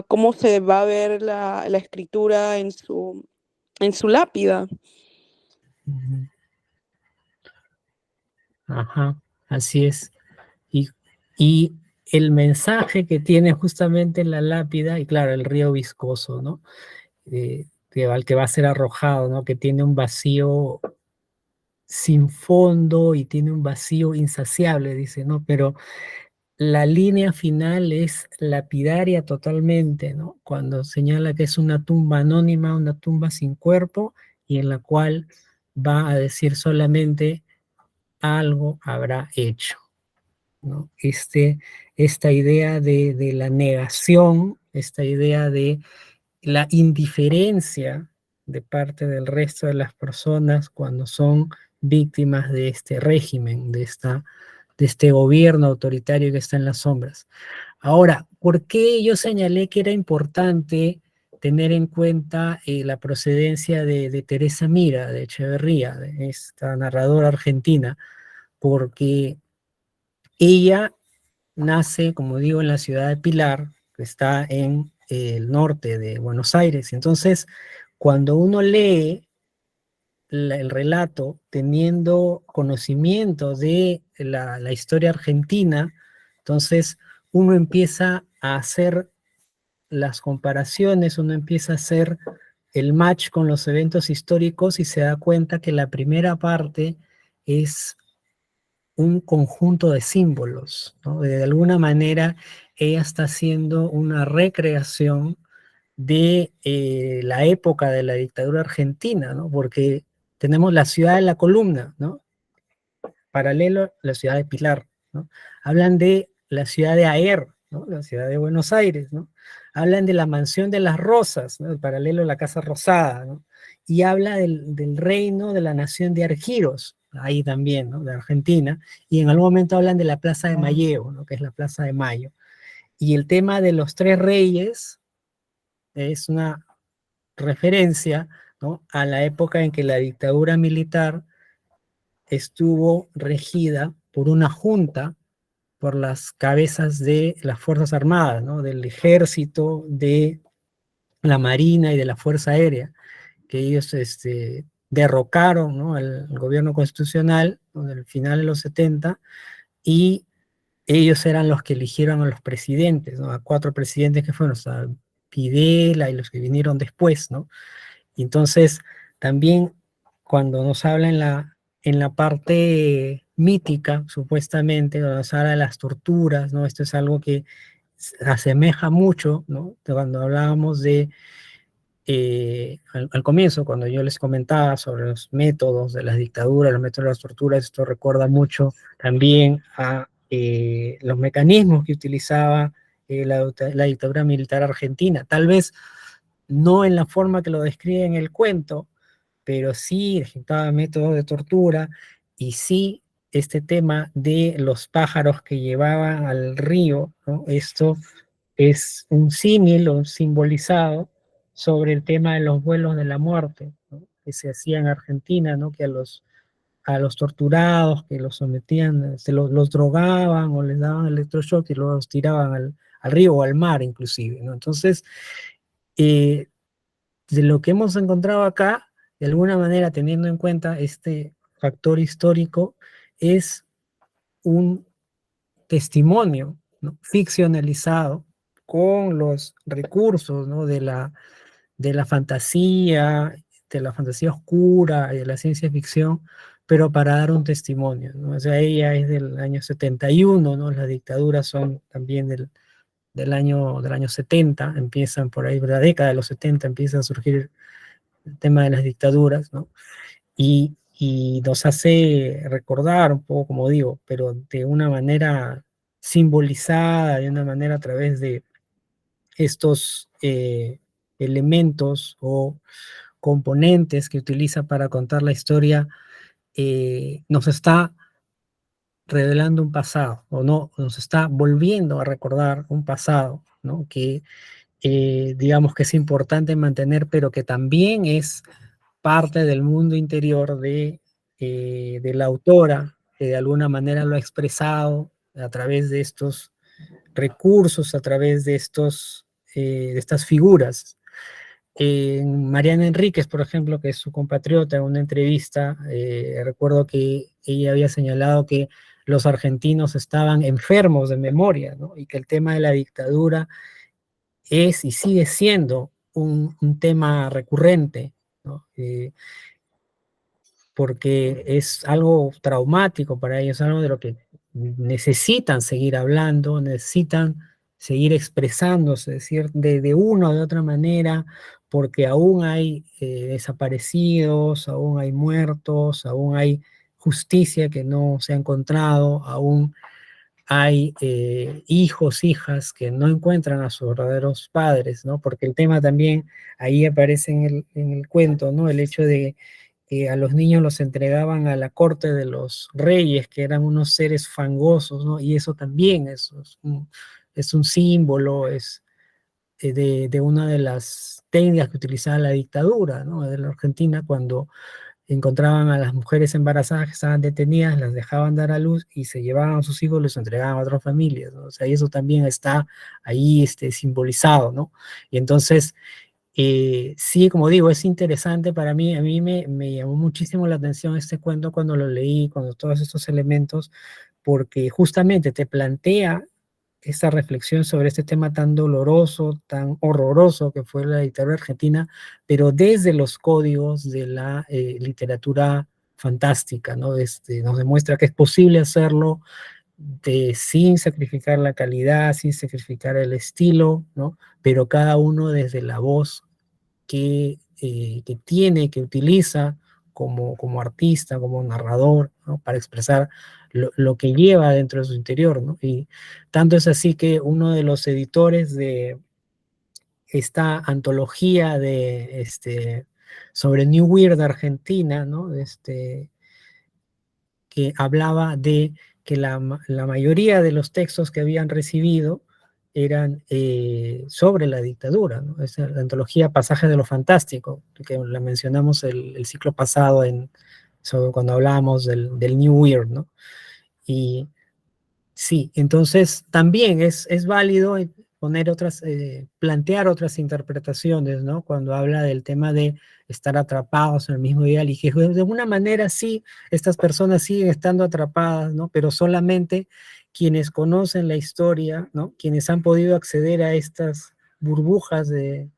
cómo se va a ver la escritura en su lápida. Ajá, así es. Y el mensaje que tiene justamente en la lápida, y claro, el río viscoso, ¿no? Al que va a ser arrojado, ¿no? Que tiene un vacío sin fondo y tiene un vacío insaciable, dice, ¿no? Pero la línea final es lapidaria totalmente, ¿no? Cuando señala que es una tumba anónima, una tumba sin cuerpo, y en la cual va a decir solamente algo habrá hecho, ¿no? Esta idea de la negación, esta idea de la indiferencia de parte del resto de las personas cuando son víctimas de este régimen, de este gobierno autoritario que está en las sombras. Ahora, ¿por qué yo señalé que era importante tener en cuenta la procedencia de Teresa Mira, de Echeverría, de esta narradora argentina? Porque ella nace, como digo, en la ciudad de Pilar, que está en el norte de Buenos Aires. Entonces, cuando uno lee el relato teniendo conocimiento de la historia argentina, entonces uno empieza a hacer las comparaciones, uno empieza a hacer el match con los eventos históricos y se da cuenta que la primera parte es un conjunto de símbolos, ¿no? De alguna manera ella está haciendo una recreación de la época de la dictadura argentina, ¿no? Porque tenemos la ciudad de la columna, ¿no? Paralelo la ciudad de Pilar, ¿no? Hablan de la ciudad de Aer, ¿no? La ciudad de Buenos Aires, ¿no? Hablan de la mansión de las Rosas, ¿no? Paralelo a la Casa Rosada, ¿no? Y habla del reino de la nación de Argiros, ahí también, ¿no? De Argentina, y en algún momento hablan de la Plaza de Mayo, ¿no? Que es la Plaza de Mayo. Y el tema de los tres reyes es una referencia, ¿no? A la época en que la dictadura militar estuvo regida por una junta, por las cabezas de las Fuerzas Armadas, ¿no? Del Ejército, de la Marina y de la Fuerza Aérea, que ellos derrocaron, ¿no? El gobierno constitucional, ¿no? Al final de los 70, y ellos eran los que eligieron a los presidentes, ¿no? A 4 presidentes que fueron, o sea, Videla y los que vinieron después, ¿no? Y entonces, también cuando nos habla en la parte mítica, supuestamente, cuando nos habla de las torturas, ¿no? Esto es algo que se asemeja mucho, ¿no? De cuando hablábamos de, al comienzo, cuando yo les comentaba sobre los métodos de las dictaduras, los métodos de las torturas, esto recuerda mucho también a los mecanismos que utilizaba la dictadura militar argentina. Tal vez no en la forma que lo describe en el cuento, pero sí ejecutaba métodos de tortura y sí este tema de los pájaros que llevaban al río, ¿no? Esto es un símil o un simbolizado sobre el tema de los vuelos de la muerte, ¿no? Que se hacía en Argentina, ¿no? Que a los torturados, que los sometían, los drogaban o les daban electroshock y los tiraban al río o al mar inclusive, ¿no? Entonces, de lo que hemos encontrado acá, de alguna manera teniendo en cuenta este factor histórico, es un testimonio, ¿no?, ficcionalizado con los recursos, ¿no?, de la fantasía, de la fantasía oscura y de la ciencia ficción, pero para dar un testimonio, ¿no? O sea, ella es del año 71, ¿no? Las dictaduras son también del año 70, empiezan por ahí, la década de los 70 empieza a surgir el tema de las dictaduras, ¿no? Y nos hace recordar un poco, como digo, pero de una manera simbolizada, de una manera a través de estos elementos o componentes que utiliza para contar la historia, nos está revelando un pasado, o no, nos está volviendo a recordar un pasado, ¿no? Que digamos que es importante mantener, pero que también es parte del mundo interior de la autora, que de alguna manera lo ha expresado a través de estos recursos, a través de estas figuras. Mariana Enríquez, por ejemplo, que es su compatriota, en una entrevista, recuerdo que ella había señalado que los argentinos estaban enfermos de memoria, ¿no? Y que el tema de la dictadura es y sigue siendo un tema recurrente, ¿no? Porque es algo traumático para ellos, algo de lo que necesitan seguir hablando, necesitan seguir expresándose, decir, de una o de otra manera, porque aún hay desaparecidos, aún hay muertos, aún hay justicia que no se ha encontrado, aún hay hijos, hijas que no encuentran a sus verdaderos padres, ¿no? Porque el tema también ahí aparece en el cuento, ¿no? El hecho de que a los niños los entregaban a la corte de los reyes, que eran unos seres fangosos, ¿no? Y eso también es un símbolo, es de una de las técnicas que utilizaba la dictadura, ¿no?, de la Argentina, cuando encontraban a las mujeres embarazadas que estaban detenidas, las dejaban dar a luz y se llevaban a sus hijos y los entregaban a otras familias, ¿no? O sea, y eso también está ahí simbolizado, ¿no? Y entonces, sí, como digo, es interesante para mí, a mí me llamó muchísimo la atención este cuento cuando lo leí, cuando todos estos elementos, porque justamente te plantea esta reflexión sobre este tema tan doloroso, tan horroroso que fue la dictadura argentina, pero desde los códigos de la literatura fantástica, ¿no? Nos demuestra que es posible hacerlo sin sacrificar la calidad, sin sacrificar el estilo, ¿no? Pero cada uno desde la voz que tiene, que utiliza como artista, como narrador, ¿no?, para expresar lo que lleva dentro de su interior, ¿no? Y tanto es así que uno de los editores de esta antología sobre New Weird Argentina, ¿no?, que hablaba de que la mayoría de los textos que habían recibido eran sobre la dictadura, ¿no? Es la antología Pasajes de lo Fantástico, que la mencionamos el ciclo pasado cuando hablábamos del New Weird, ¿no? Y sí, entonces también es válido poner plantear otras interpretaciones, ¿no? Cuando habla del tema de estar atrapados en el mismo ideal y que de alguna manera sí, estas personas siguen estando atrapadas, ¿no? Pero solamente quienes conocen la historia, ¿no? Quienes han podido acceder a estas burbujas de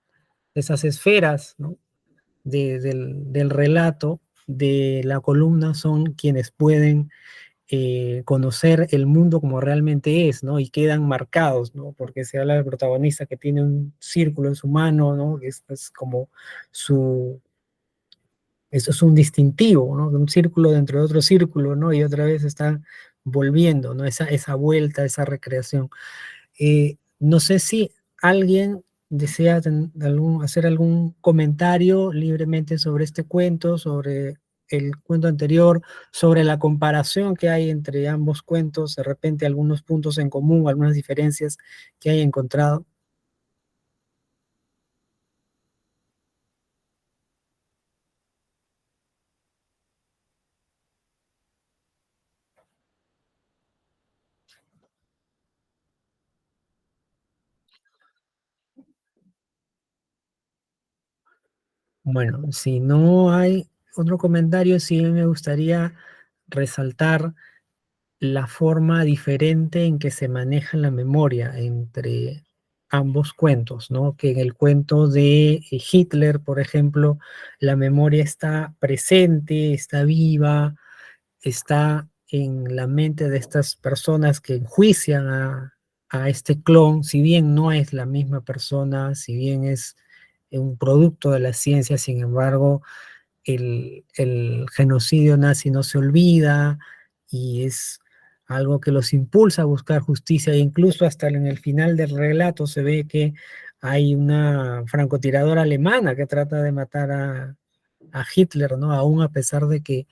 esas esferas, ¿no?, del relato de la columna son quienes pueden conocer el mundo como realmente es, ¿no? Y quedan marcados, ¿no? Porque se habla del protagonista que tiene un círculo en su mano, ¿no? Que es como su, eso es un distintivo, ¿no? Un círculo dentro de otro círculo, ¿no? Y otra vez está volviendo, ¿no? Esa vuelta, esa recreación. No sé si alguien desea hacer algún comentario libremente sobre este cuento, sobre el cuento anterior, sobre la comparación que hay entre ambos cuentos, de repente algunos puntos en común, algunas diferencias que hay encontrado. Bueno, si no hay otro comentario, sí me gustaría resaltar la forma diferente en que se maneja la memoria entre ambos cuentos, ¿no? Que en el cuento de Hitler, por ejemplo, la memoria está presente, está viva, está en la mente de estas personas que enjuician a este clon, si bien no es la misma persona, si bien es un producto de la ciencia, sin embargo, el genocidio nazi no se olvida y es algo que los impulsa a buscar justicia, e incluso hasta en el final del relato se ve que hay una francotiradora alemana que trata de matar a Hitler, ¿no? Aún a pesar de que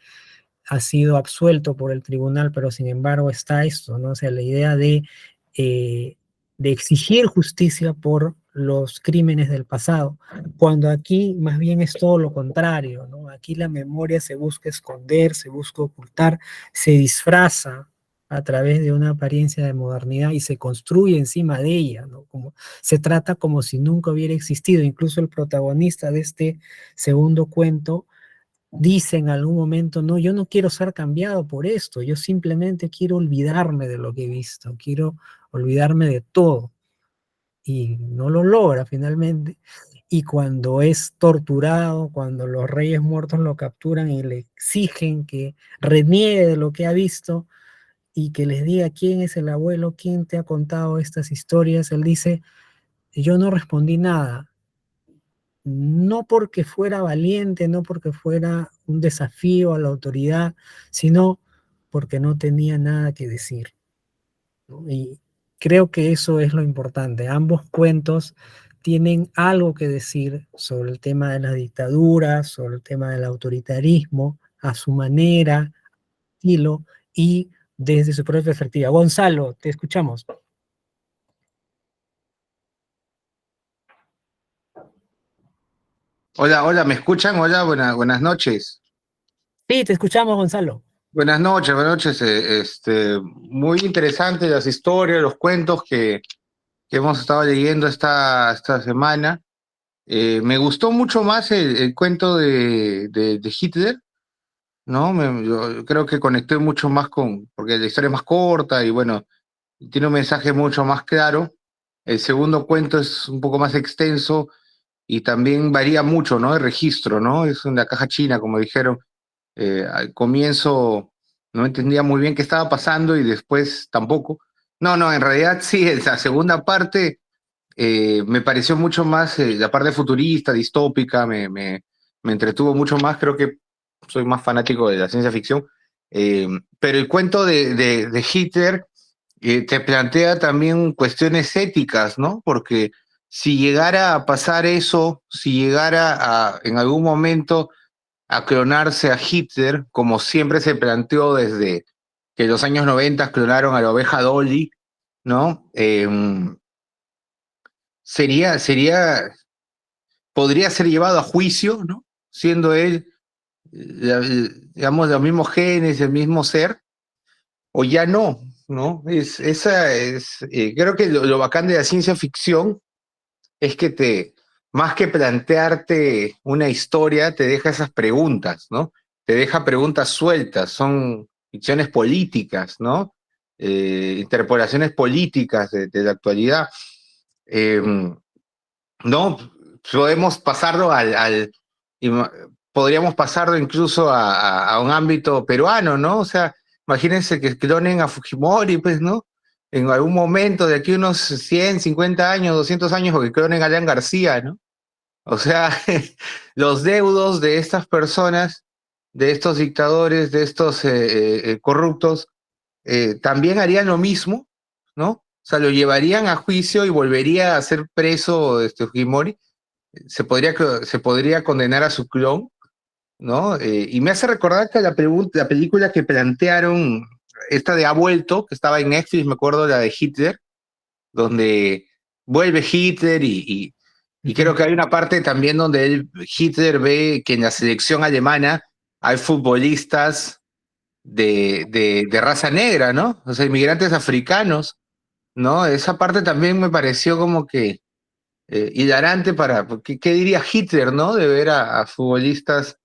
ha sido absuelto por el tribunal, pero sin embargo está esto, ¿no? O sea, la idea eh, de exigir justicia por los crímenes del pasado, cuando aquí más bien es todo lo contrario, ¿no? Aquí la memoria se busca esconder, se busca ocultar, se disfraza a través de una apariencia de modernidad y se construye encima de ella, ¿no? Como, se trata como si nunca hubiera existido. Incluso el protagonista de este segundo cuento dice en algún momento, no, yo no quiero ser cambiado por esto, yo simplemente quiero olvidarme de lo que he visto, quiero olvidarme de todo. Y no lo logra finalmente. Y cuando es torturado, cuando los reyes muertos lo capturan y le exigen que reniegue de lo que ha visto y que les diga quién es el abuelo, quién te ha contado estas historias, él dice, yo no respondí nada, no porque fuera valiente, no porque fuera un desafío a la autoridad, sino porque no tenía nada que decir, ¿no? Y creo que eso es lo importante. Ambos cuentos tienen algo que decir sobre el tema de las dictaduras, sobre el tema del autoritarismo, a su manera, estilo y desde su propia perspectiva. Gonzalo, te escuchamos. Hola, hola, ¿me escuchan? Hola, buenas noches. Sí, te escuchamos, Gonzalo. Buenas noches. Muy interesantes las historias, los cuentos que hemos estado leyendo esta semana. Me gustó mucho más el cuento de Hitler, ¿no? Yo creo que conecté mucho más porque la historia es más corta y bueno, tiene un mensaje mucho más claro. El segundo cuento es un poco más extenso y también varía mucho, ¿no? El registro, ¿no? Es una caja china, como dijeron. Al comienzo no entendía muy bien qué estaba pasando y después tampoco. No, no, en realidad sí, esa segunda parte me pareció mucho más, la parte futurista, distópica, me entretuvo mucho más, creo que soy más fanático de la ciencia ficción. Pero el cuento de Hitler te plantea también cuestiones éticas, ¿no? Porque si llegara a pasar eso, si llegara a en algún momento a clonarse a Hitler, como siempre se planteó desde que en los años 90 clonaron a la oveja Dolly, ¿no? Podría ser llevado a juicio, ¿no? Siendo él, digamos, los mismos genes, el mismo ser, o ya no, ¿no? Creo que lo bacán de la ciencia ficción es que más que plantearte una historia, te deja esas preguntas, ¿no? Te deja preguntas sueltas, son ficciones políticas, ¿no? Interpolaciones políticas de la actualidad. Eh, no, podemos pasarlo podríamos pasarlo incluso a un ámbito peruano, ¿no? O sea, imagínense que clonen a Fujimori, pues, ¿no? En algún momento, de aquí unos 100, 50 años, 200 años, o que clonen a Alan García, ¿no? O sea, los deudos de estas personas, de estos dictadores, de estos corruptos, también harían lo mismo, ¿no? O sea, lo llevarían a juicio y volvería a ser preso Fujimori. Se podría condenar a su clon, ¿no? Y me hace recordar que la película que plantearon, esta de Ha vuelto, que estaba en Netflix, me acuerdo, la de Hitler, donde vuelve Hitler y creo que hay una parte también donde Hitler ve que en la selección alemana hay futbolistas de raza negra, ¿no? O sea, inmigrantes africanos, ¿no? Esa parte también me pareció como que hilarante porque, ¿qué diría Hitler, ¿no? De ver a futbolistas,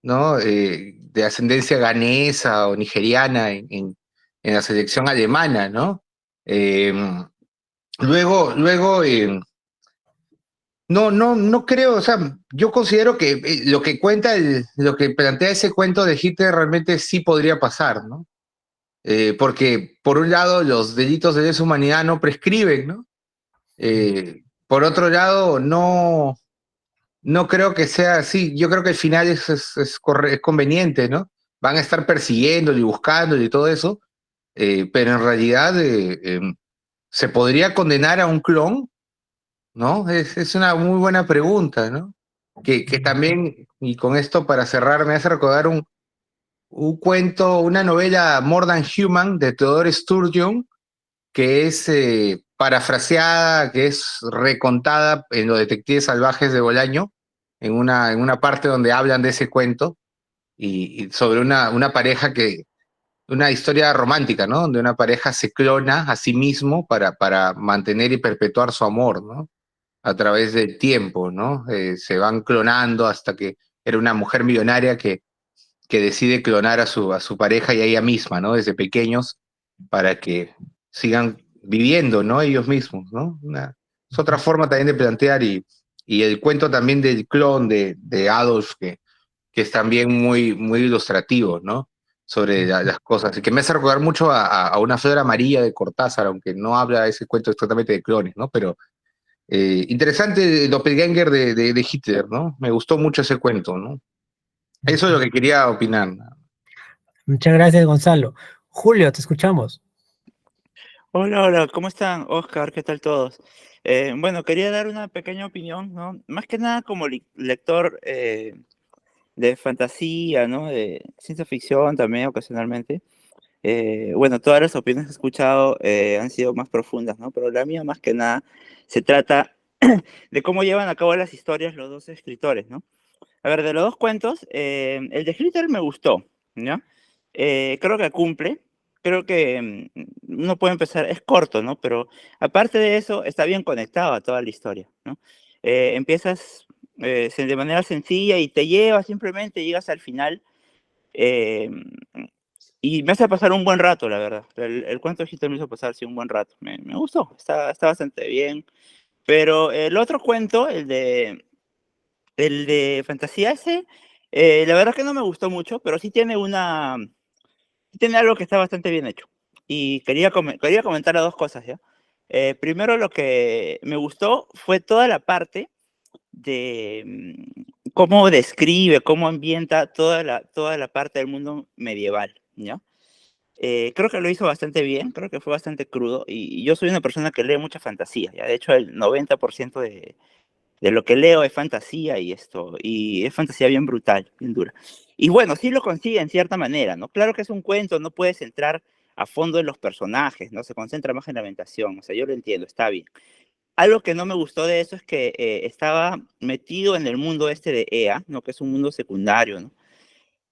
¿no? De ascendencia ganesa o nigeriana en la selección alemana, ¿no? Eh, luego, no creo, o sea, yo considero que lo que cuenta, lo que plantea ese cuento de Hitler realmente sí podría pasar, ¿no? Porque por un lado los delitos de lesa humanidad no prescriben, ¿no? Por otro lado, no creo que sea así. Yo creo que el final es conveniente, ¿no? Van a estar persiguiéndolo y buscándolo y todo eso, pero en realidad se podría condenar a un clon, ¿no? Es una muy buena pregunta, ¿no? Que también, y con esto para cerrar, me hace recordar un cuento, una novela More Than Human de Theodore Sturgeon, que es parafraseada, que es recontada en Los Detectives Salvajes de Bolaño, en una parte donde hablan de ese cuento, y sobre una pareja una historia romántica, ¿no? Donde una pareja se clona a sí mismo para mantener y perpetuar su amor, ¿no? A través del tiempo, ¿no? Se van clonando hasta que era una mujer millonaria que decide clonar a su pareja y a ella misma, ¿no? Desde pequeños, para que sigan viviendo, ¿no? Ellos mismos, ¿no? Es otra forma también de plantear y el cuento también del clon de Adolf, que es también muy ilustrativo, ¿no? Sobre las cosas, y que me hace recordar mucho a Una flor amarilla de Cortázar, aunque no habla ese cuento exactamente de clones, ¿no? Pero interesante el doppelganger de Hitler, ¿no? Me gustó mucho ese cuento, ¿no? Eso es lo que quería opinar. Muchas gracias, Gonzalo. Julio, te escuchamos. Hola, hola, ¿cómo están? Oscar, ¿qué tal todos? Bueno, quería dar una pequeña opinión, ¿no? Más que nada como lector de fantasía, ¿no? De ciencia ficción también ocasionalmente. Bueno, todas las opiniones que he escuchado han sido más profundas, ¿no? Pero la mía más que nada se trata de cómo llevan a cabo las historias los dos escritores, ¿no? A ver, de los dos cuentos, el de Hitler me gustó, ¿ya? Creo que cumple, creo que uno puede empezar, es corto, ¿no? Pero aparte de eso, está bien conectado a toda la historia, ¿no? Empiezas de manera sencilla y te lleva, simplemente llegas al final eh, y me hace pasar un buen rato, la verdad. El cuento de Hitler me hizo pasar, sí, un buen rato. Me gustó, está bastante bien. Pero el otro cuento, el de fantasía ese, la verdad que no me gustó mucho, pero sí tiene algo que está bastante bien hecho. Y quería comentar las dos cosas, ¿ya? Primero, lo que me gustó fue toda la parte de cómo describe, cómo ambienta toda la parte del mundo medieval, ¿ya? Creo que lo hizo bastante bien, creo que fue bastante crudo, y yo soy una persona que lee mucha fantasía, ¿ya? De hecho, el 90% de lo que leo es fantasía y es fantasía bien brutal, bien dura. Y bueno, sí lo consigue en cierta manera, ¿no? Claro que es un cuento, no puedes entrar a fondo en los personajes, ¿no? Se concentra más en la ambientación, o sea, yo lo entiendo, está bien. Algo que no me gustó de eso es que estaba metido en el mundo este de EA, ¿no? Que es un mundo secundario, ¿no?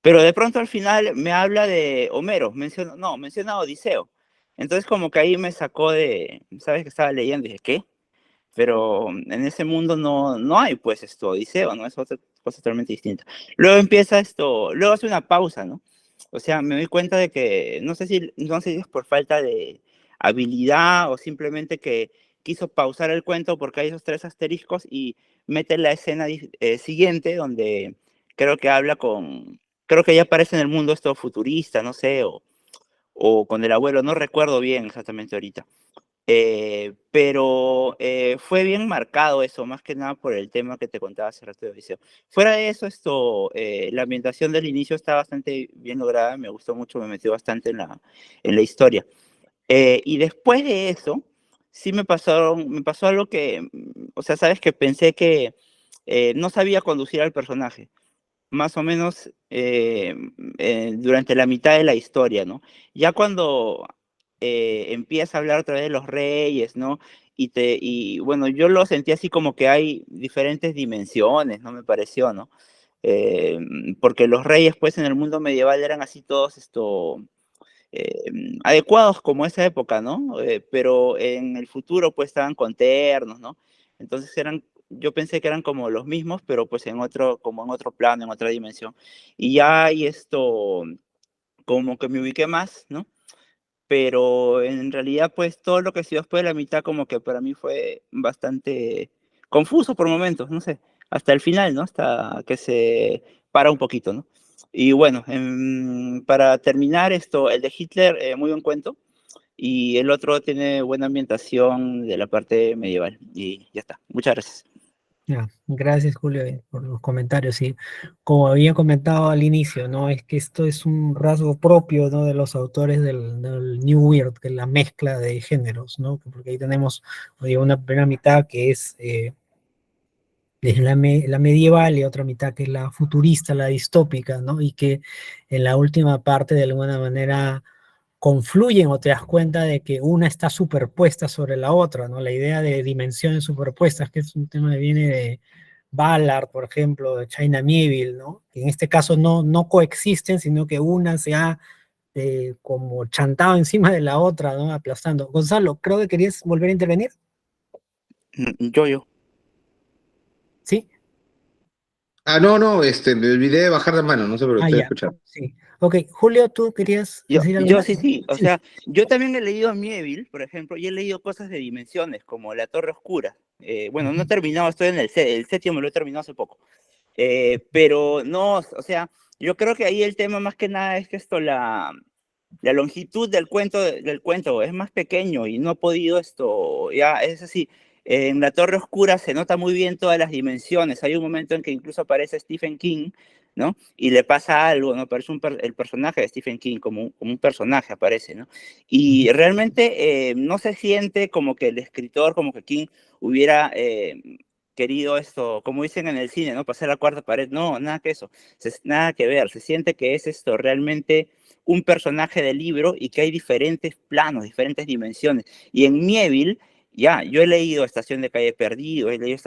Pero de pronto al final me habla de Homero, menciona a Odiseo. Entonces como que ahí me sacó ¿sabes? Que estaba leyendo y dije, ¿qué? Pero en ese mundo no hay pues Odiseo, ¿no? Es otra cosa totalmente distinta. Luego empieza luego hace una pausa, ¿no? O sea, me doy cuenta de que, no sé si es por falta de habilidad o simplemente que quiso pausar el cuento porque hay esos tres asteriscos y mete la escena siguiente donde creo que creo que ya aparece en el mundo esto futurista, no sé, o con el abuelo, no recuerdo bien exactamente ahorita. Pero fue bien marcado eso, más que nada por el tema que te contaba hace rato de Odiseo. Fuera de eso, la ambientación del inicio está bastante bien lograda, me gustó mucho, me metió bastante en la historia. Y después de eso, sí me pasó algo que, o sea, sabes que pensé que no sabía conducir al personaje más o menos durante la mitad de la historia, ¿no? Ya cuando empieza a hablar otra vez de los reyes, ¿no? Y bueno, yo lo sentí así como que hay diferentes dimensiones, ¿no? Me pareció, ¿no? Porque los reyes, pues, en el mundo medieval eran así todos adecuados como esa época, ¿no? Pero en el futuro pues estaban con ternos, ¿no? Entonces yo pensé que eran como los mismos, pero pues como en otro plano, en otra dimensión. Y ya hay esto, como que me ubiqué más, ¿no? Pero en realidad pues todo lo que se dio después de la mitad como que para mí fue bastante confuso por momentos, no sé, hasta el final, ¿no? Hasta que se para un poquito, ¿no? Y bueno, para terminar esto, el de Hitler, muy buen cuento, y el otro tiene buena ambientación de la parte medieval, y ya está. Muchas gracias. Ya, gracias Julio por los comentarios. Y como había comentado al inicio, ¿no? Es que esto es un rasgo propio, ¿no? De los autores del New Weird, que es la mezcla de géneros, ¿no? Porque ahí tenemos una primera mitad que es la medieval y otra mitad que es la futurista, la distópica, ¿no? Y que en la última parte de alguna manera confluyen o te das cuenta de que una está superpuesta sobre la otra, ¿no? La idea de dimensiones superpuestas, que es un tema que viene de Ballard, por ejemplo, de China Miéville, ¿no? Que en este caso no coexisten, sino que una se ha como chantado encima de la otra, ¿no? Aplastando. Gonzalo, creo que querías volver a intervenir, Yo. ¿sí? No, me olvidé de bajar la mano, no sé, pero Ah, estoy ya, escuchando. sí. Ok, Julio, ¿tú querías decir algo Yo más? sí, sí, o Sí. sea, yo también he leído a Mieville, por ejemplo, y he leído cosas de dimensiones, como La Torre Oscura. Bueno, no he terminado, estoy en el séptimo, lo he terminado hace poco. Pero no, o sea, yo creo que ahí el tema más que nada es que la longitud del cuento es más pequeño y no he podido ya es así. En La Torre Oscura se nota muy bien todas las dimensiones. Hay un momento en que incluso aparece Stephen King, ¿no? Y le pasa algo, ¿no? Aparece el personaje de Stephen King como un personaje aparece, ¿no? Y realmente no se siente como que el escritor, como que King hubiera querido como dicen en el cine, ¿no? Pasar la cuarta pared. No, nada que eso. Nada que ver. Se siente que es realmente un personaje del libro y que hay diferentes planos, diferentes dimensiones. Y en Mieville, ya, yo he leído Estación de Calle Perdido, he leído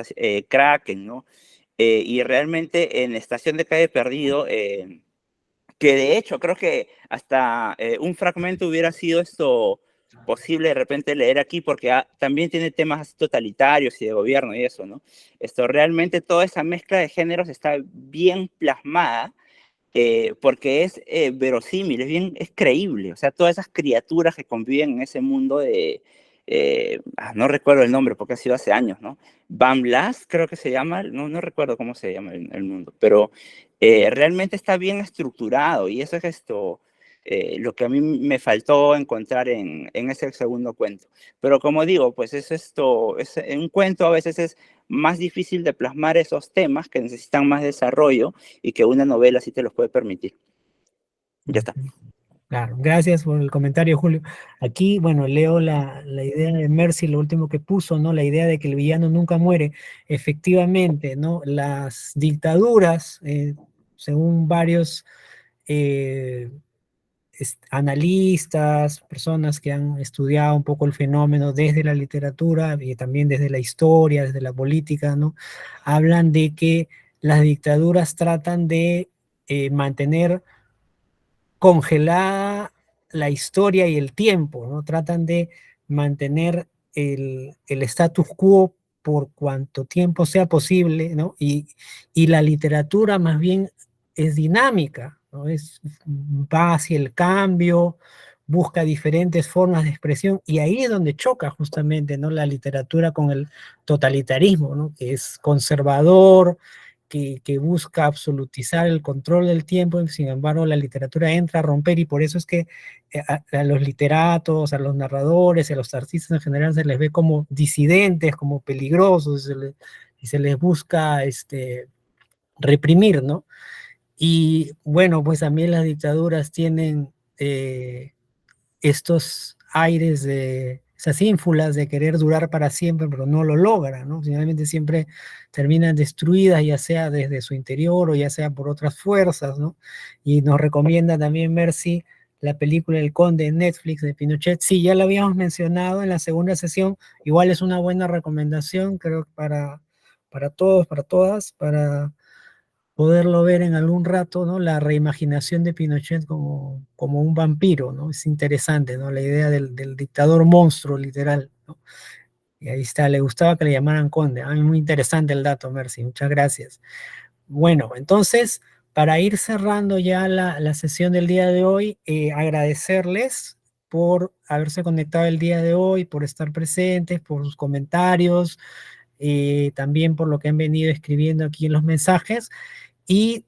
Kraken, ¿no? Y realmente en Estación de Calle Perdido, que de hecho creo que hasta un fragmento hubiera sido posible de repente leer aquí, porque también tiene temas totalitarios y de gobierno y eso, ¿no? Realmente toda esa mezcla de géneros está bien plasmada porque es verosímil, es creíble. O sea, todas esas criaturas que conviven en ese mundo no recuerdo el nombre porque ha sido hace años, ¿no? Van Blas, creo que se llama, no recuerdo cómo se llama el mundo, pero realmente está bien estructurado y eso es lo que a mí me faltó encontrar en ese segundo cuento. Pero como digo, pues en un cuento a veces es más difícil de plasmar esos temas que necesitan más desarrollo y que una novela sí te los puede permitir. Ya está. Claro, gracias por el comentario, Julio. Aquí, bueno, leo la idea de Mercy, lo último que puso, ¿no? La idea de que el villano nunca muere. Efectivamente, ¿no? Las dictaduras, según varios analistas, personas que han estudiado un poco el fenómeno desde la literatura y también desde la historia, desde la política, ¿no? Hablan de que las dictaduras tratan de mantener congelada la historia y el tiempo, ¿no? Tratan de mantener el status quo por cuanto tiempo sea posible, ¿no? Y la literatura más bien es dinámica, ¿no? Va hacia el cambio, busca diferentes formas de expresión, y ahí es donde choca justamente, ¿no? La literatura con el totalitarismo, ¿no? Que es conservador, que busca absolutizar el control del tiempo. Sin embargo, la literatura entra a romper, y por eso es que a los literatos, a los narradores, a los artistas en general se les ve como disidentes, como peligrosos, y se les busca reprimir, ¿no? Y bueno, pues también las dictaduras tienen estos aires de esas ínfulas de querer durar para siempre, pero no lo logran, ¿no? Finalmente siempre terminan destruidas, ya sea desde su interior o ya sea por otras fuerzas, ¿no? Y nos recomienda también Mercy la película El Conde en Netflix de Pinochet. Sí, ya lo habíamos mencionado en la segunda sesión, igual es una buena recomendación, creo, para todos, para todas, poderlo ver en algún rato, ¿no? La reimaginación de Pinochet como un vampiro, ¿no? Es interesante, ¿no? La idea del dictador monstruo, literal, ¿no? Y ahí está, le gustaba que le llamaran conde. Ah, muy interesante el dato, Mercy, muchas gracias. Bueno, entonces, para ir cerrando ya la sesión del día de hoy, agradecerles por haberse conectado el día de hoy, por estar presentes, por sus comentarios, también por lo que han venido escribiendo aquí en los mensajes. Y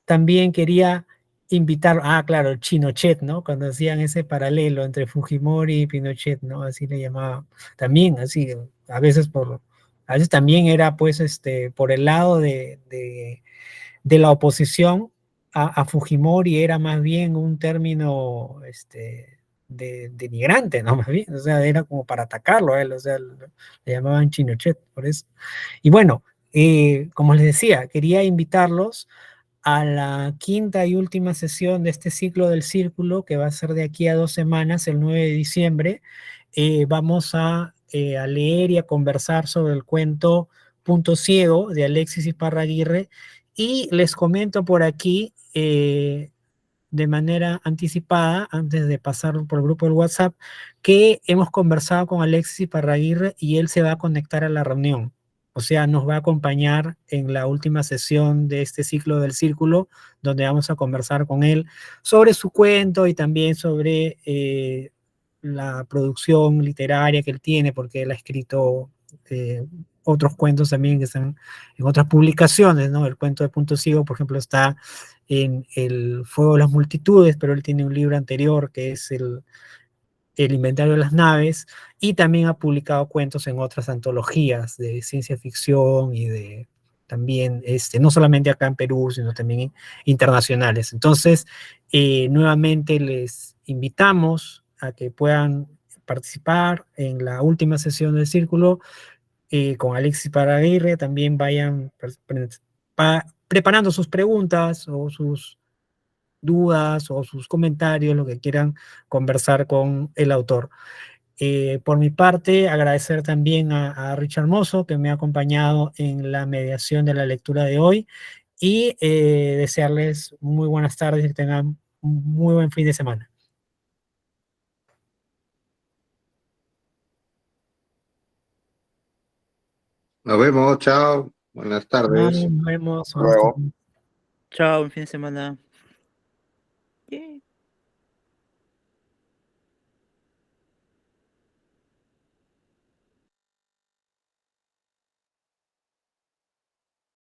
también quería invitar, claro, el Chinochet, ¿no? Cuando hacían ese paralelo entre Fujimori y Pinochet, ¿no? Así le llamaba. También, así, a veces también era, pues, por el lado de la oposición a Fujimori era más bien un término, de migrante, ¿no? Más bien, o sea, era como para atacarlo a él, o sea, le llamaban Chinochet, por eso. Y bueno, como les decía, quería invitarlos a la quinta y última sesión de este ciclo del Círculo, que va a ser de aquí a 2 semanas, el 9 de diciembre. Vamos a leer y a conversar sobre el cuento Punto Ciego de Alexis Iparraguirre, y les comento por aquí, de manera anticipada, antes de pasar por el grupo del WhatsApp, que hemos conversado con Alexis Iparraguirre y él se va a conectar a la reunión. O sea, nos va a acompañar en la última sesión de este ciclo del Círculo, donde vamos a conversar con él sobre su cuento y también sobre la producción literaria que él tiene, porque él ha escrito otros cuentos también que están en otras publicaciones, ¿no? El cuento de Punto Ciego, por ejemplo, está en El Fuego de las Multitudes, pero él tiene un libro anterior que es el Inventario de las Naves, y también ha publicado cuentos en otras antologías de ciencia ficción y de también, no solamente acá en Perú, sino también internacionales. Entonces, nuevamente les invitamos a que puedan participar en la última sesión del Círculo con Alexis Paraguirre. También vayan preparando sus preguntas o sus dudas o sus comentarios, lo que quieran conversar con el autor. Por mi parte, agradecer también a Richard Mozo, que me ha acompañado en la mediación de la lectura de hoy, y desearles muy buenas tardes y que tengan un muy buen fin de semana. Nos vemos, chao, buenas tardes. Nos vemos. Luego. Chao, un fin de semana.